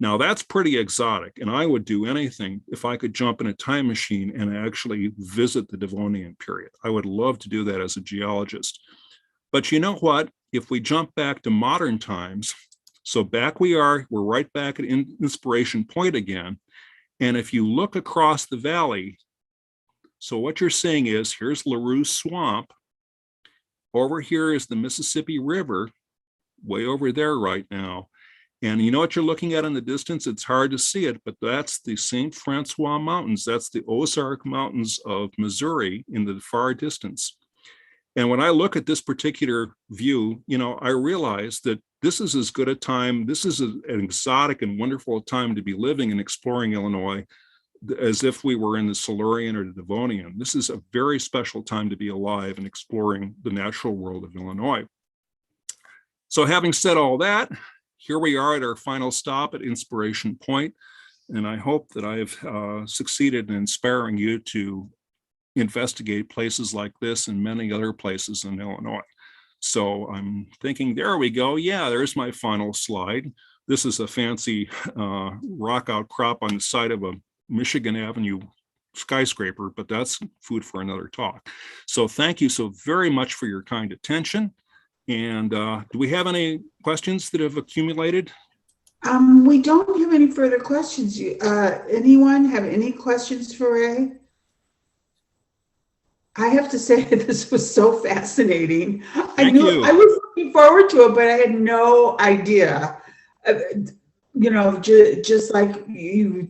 Speaker 3: Now, that's pretty exotic. And I would do anything if I could jump in a time machine and actually visit the Devonian period. I would love to do that as a geologist. But you know what? If we jump back to modern times, so back we're right back at Inspiration Point again. And if you look across the valley, so what you're seeing is, here's LaRue Swamp. Over here is the Mississippi River, way over there right now. And you know what you're looking at in the distance? It's hard to see it, but that's the St. Francois Mountains. That's the Ozark Mountains of Missouri in the far distance. And when I look at this particular view, you know, I realize that this is as good a time, this is an exotic and wonderful time to be living and exploring Illinois as if we were in the Silurian or the Devonian. This is a very special time to be alive and exploring the natural world of Illinois. So having said all that, here we are at our final stop at Inspiration Point, and I hope that I've succeeded in inspiring you to investigate places like this and many other places in Illinois. So I'm thinking, there we go. Yeah, there's my final slide. This is a fancy rock outcrop on the side of a Michigan Avenue skyscraper, but that's food for another talk. So thank you so very much for your kind attention. And do we have any questions that have accumulated?
Speaker 1: We don't have any further questions. Anyone have any questions for Ray? I have to say this was so fascinating.
Speaker 3: Thank you.
Speaker 1: I was looking forward to it, but I had no idea. Just like you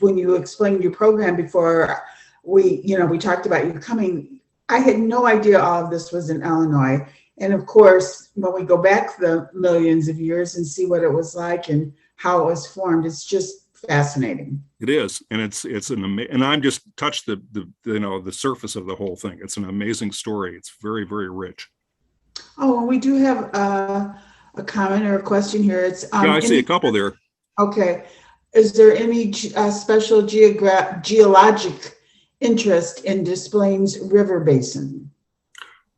Speaker 1: when you explained your program before, we talked about you coming. I had no idea all of this was in Illinois. And of course, when we go back the millions of years and see what it was like and how it was formed, it's just fascinating.
Speaker 3: It is, and it's and I'm just touched the surface of the whole thing. It's an amazing story. It's very, very rich.
Speaker 1: Oh, and we do have a comment or a question here. It's
Speaker 3: yeah, I see a couple there.
Speaker 1: Okay, is there any special geologic interest in Des Plaines River Basin?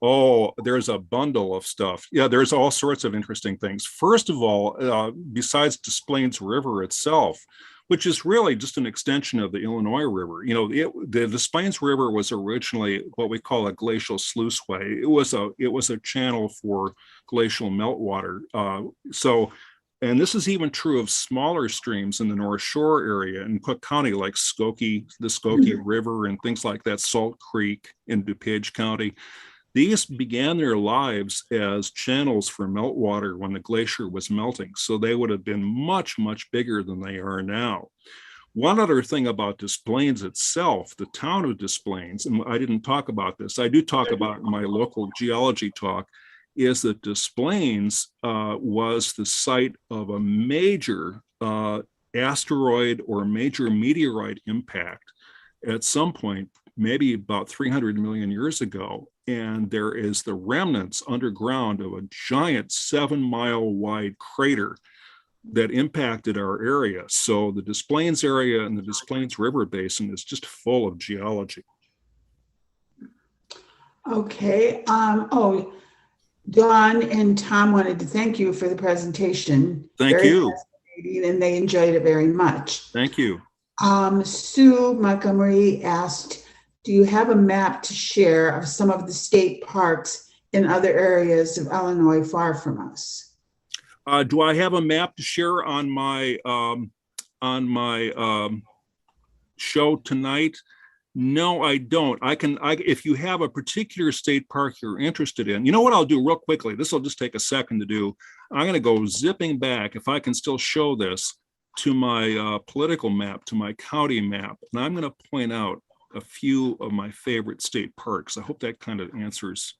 Speaker 3: Oh, there's a bundle of stuff. Yeah, there's all sorts of interesting things. First of all, besides Des Plaines River itself, which is really just an extension of the Illinois River. The Des Plaines River was originally what we call a glacial sluiceway. It was a channel for glacial meltwater. And this is even true of smaller streams in the North Shore area in Cook County, like the Skokie River and things like that, Salt Creek in DuPage County. These began their lives as channels for meltwater when the glacier was melting. So they would have been much, much bigger than they are now. One other thing about Des Plaines itself, the town of Des Plaines, and I didn't talk about this, I do talk about in my local geology talk, is that Des Plaines was the site of a major asteroid or major meteorite impact at some point, maybe about 300 million years ago. And there is the remnants underground of a giant 7-mile wide crater that impacted our area. So the Des Plaines area and the Des Plaines River Basin is just full of geology.
Speaker 1: Okay. Dawn and Tom wanted to thank you for the presentation.
Speaker 3: Thank you.
Speaker 1: And they enjoyed it very much.
Speaker 3: Thank you.
Speaker 1: Sue Montgomery asked, do you have a map to share of some of the state parks in other areas of Illinois far from us?
Speaker 3: Do I have a map to share on my show tonight? No, I don't. If you have a particular state park you're interested in, you know what I'll do real quickly? This will just take a second to do. I'm going to go zipping back, if I can still show this, to my political map, to my county map. And I'm going to point out a few of my favorite state parks. I hope that kind of answers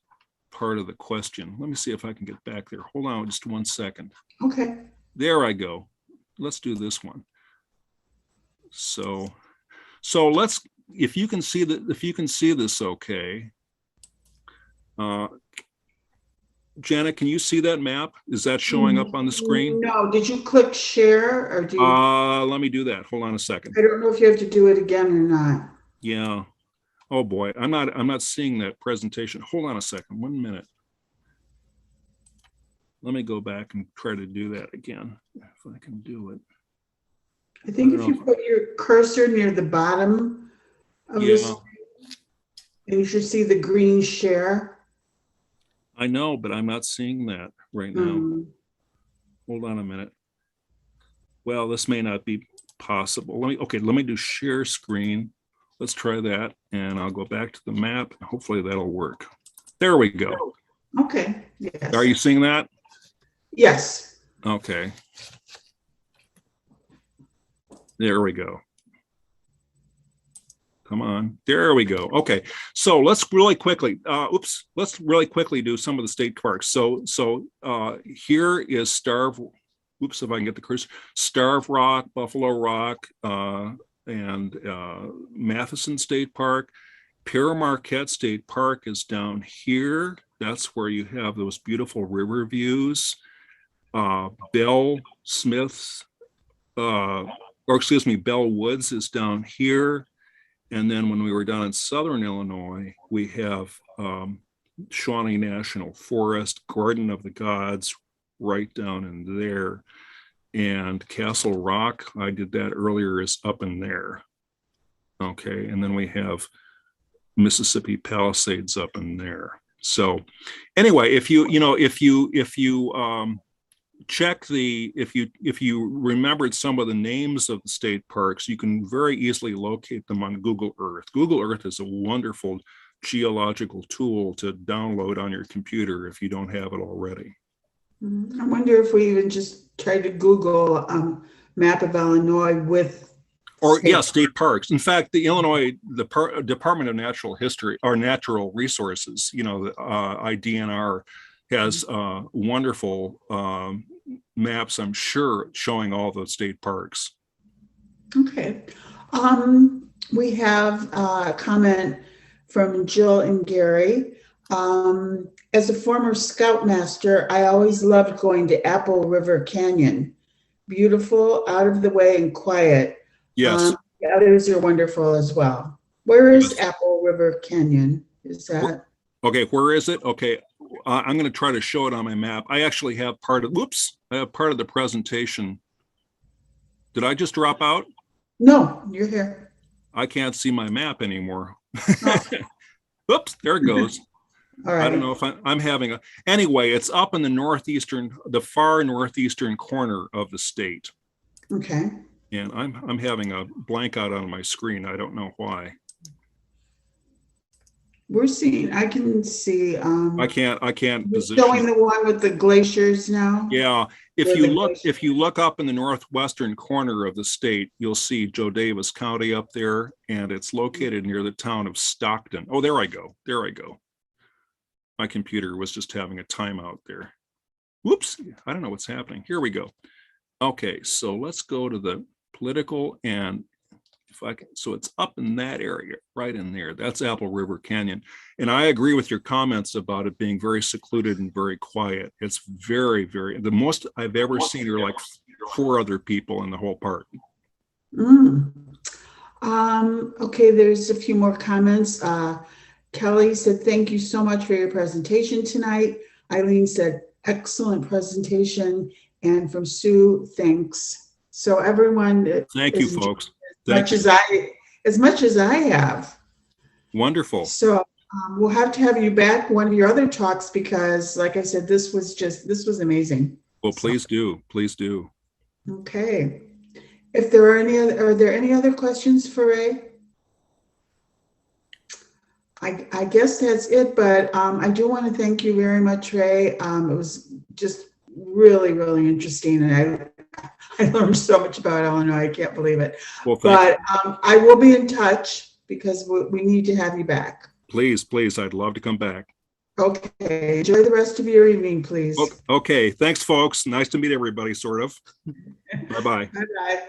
Speaker 3: part of the question. Let me see if I can get back there. Hold on just 1 second.
Speaker 1: Okay.
Speaker 3: There I go. Let's do this one. So let's, if you can see this okay. Janet, can you see that map? Is that showing up on the screen?
Speaker 1: No, did you click share or do you?
Speaker 3: Let me do that. Hold on a second.
Speaker 1: I don't know if you have to do it again or not.
Speaker 3: Yeah. Oh boy, I'm not seeing that presentation. Hold on a second, 1 minute. Let me go back and try to do that again, if I can do it.
Speaker 1: I think if you put your cursor near the bottom of the screen, you should see the green share.
Speaker 3: I know, but I'm not seeing that right now. Hold on a minute. Well, this may not be possible. Let me do share screen. Let's try that, and I'll go back to the map. Hopefully that'll work. There we go.
Speaker 1: Okay. Yes.
Speaker 3: Are you seeing that?
Speaker 1: Yes.
Speaker 3: Okay. There we go. Come on. There we go. Okay. So let's really quickly, let's really quickly do some of the state parks. So here is Starve Rock, Buffalo Rock, and Matheson State Park. Pere Marquette State Park is down here. That's where you have those beautiful river views. Bell Smiths, Bell Woods is down here. And then when we were down in Southern Illinois, we have Shawnee National Forest, Garden of the Gods, right down in there. And Castle Rock, I did that earlier, is up in there. Okay, and then we have Mississippi Palisades up in there. So anyway, if you check if you remembered some of the names of the state parks, you can very easily locate them on Google Earth. Google Earth is a wonderful geological tool to download on your computer if you don't have it already.
Speaker 1: I wonder if we even just try to Google map of Illinois with
Speaker 3: state parks. In fact, the Illinois, Department of Natural History or Natural Resources, the IDNR has wonderful maps, I'm sure, showing all the state parks.
Speaker 1: Okay. We have a comment from Jill and Gary. As a former scoutmaster, I always loved going to Apple River Canyon. Beautiful, out of the way, and quiet.
Speaker 3: Yes.
Speaker 1: The others are wonderful as well. Where is Apple River Canyon? Is that?
Speaker 3: Okay, where is it? Okay, I'm going to try to show it on my map. I actually have part of the presentation. Did I just drop out?
Speaker 1: No, you're here.
Speaker 3: I can't see my map anymore. Oops, there it goes.
Speaker 1: All right.
Speaker 3: I don't know if I'm having anyway, it's up in the far northeastern corner of the state.
Speaker 1: Okay.
Speaker 3: And I'm having a blank out on my screen. I don't know why.
Speaker 1: I can see.
Speaker 3: I can't position.
Speaker 1: Showing the one with the glaciers now.
Speaker 3: Yeah. If you look up in the northwestern corner of the state, you'll see Joe Davis County up there, and it's located near the town of Stockton. Oh, there I go. My computer was just having a timeout there. Whoops. I don't know what's happening. Here we go. Okay, so let's go to the political, and so it's up in that area, right in there. That's Apple River Canyon. And I agree with your comments about it being very secluded and very quiet. It's very, very, the most I've ever seen are like 4 other people in the whole park.
Speaker 1: Okay, there's a few more comments. Kelly said, thank you so much for your presentation tonight. Eileen said, excellent presentation. And from Sue, thanks. So everyone,
Speaker 3: thank you, folks.
Speaker 1: As much as I have.
Speaker 3: Wonderful.
Speaker 1: So we'll have to have you back one of your other talks, because like I said, this was amazing.
Speaker 3: Well, please do.
Speaker 1: Okay. If there are any other questions for Ray? I guess that's it, but I do want to thank you very much, Ray. It was just really, really interesting, and I learned so much about Illinois. I can't believe it.
Speaker 3: Well, but
Speaker 1: I will be in touch, because we need to have you back.
Speaker 3: Please, I'd love to come back.
Speaker 1: Okay, enjoy the rest of your evening, please.
Speaker 3: Okay, thanks, folks. Nice to meet everybody, sort of. Bye-bye.
Speaker 1: Bye-bye.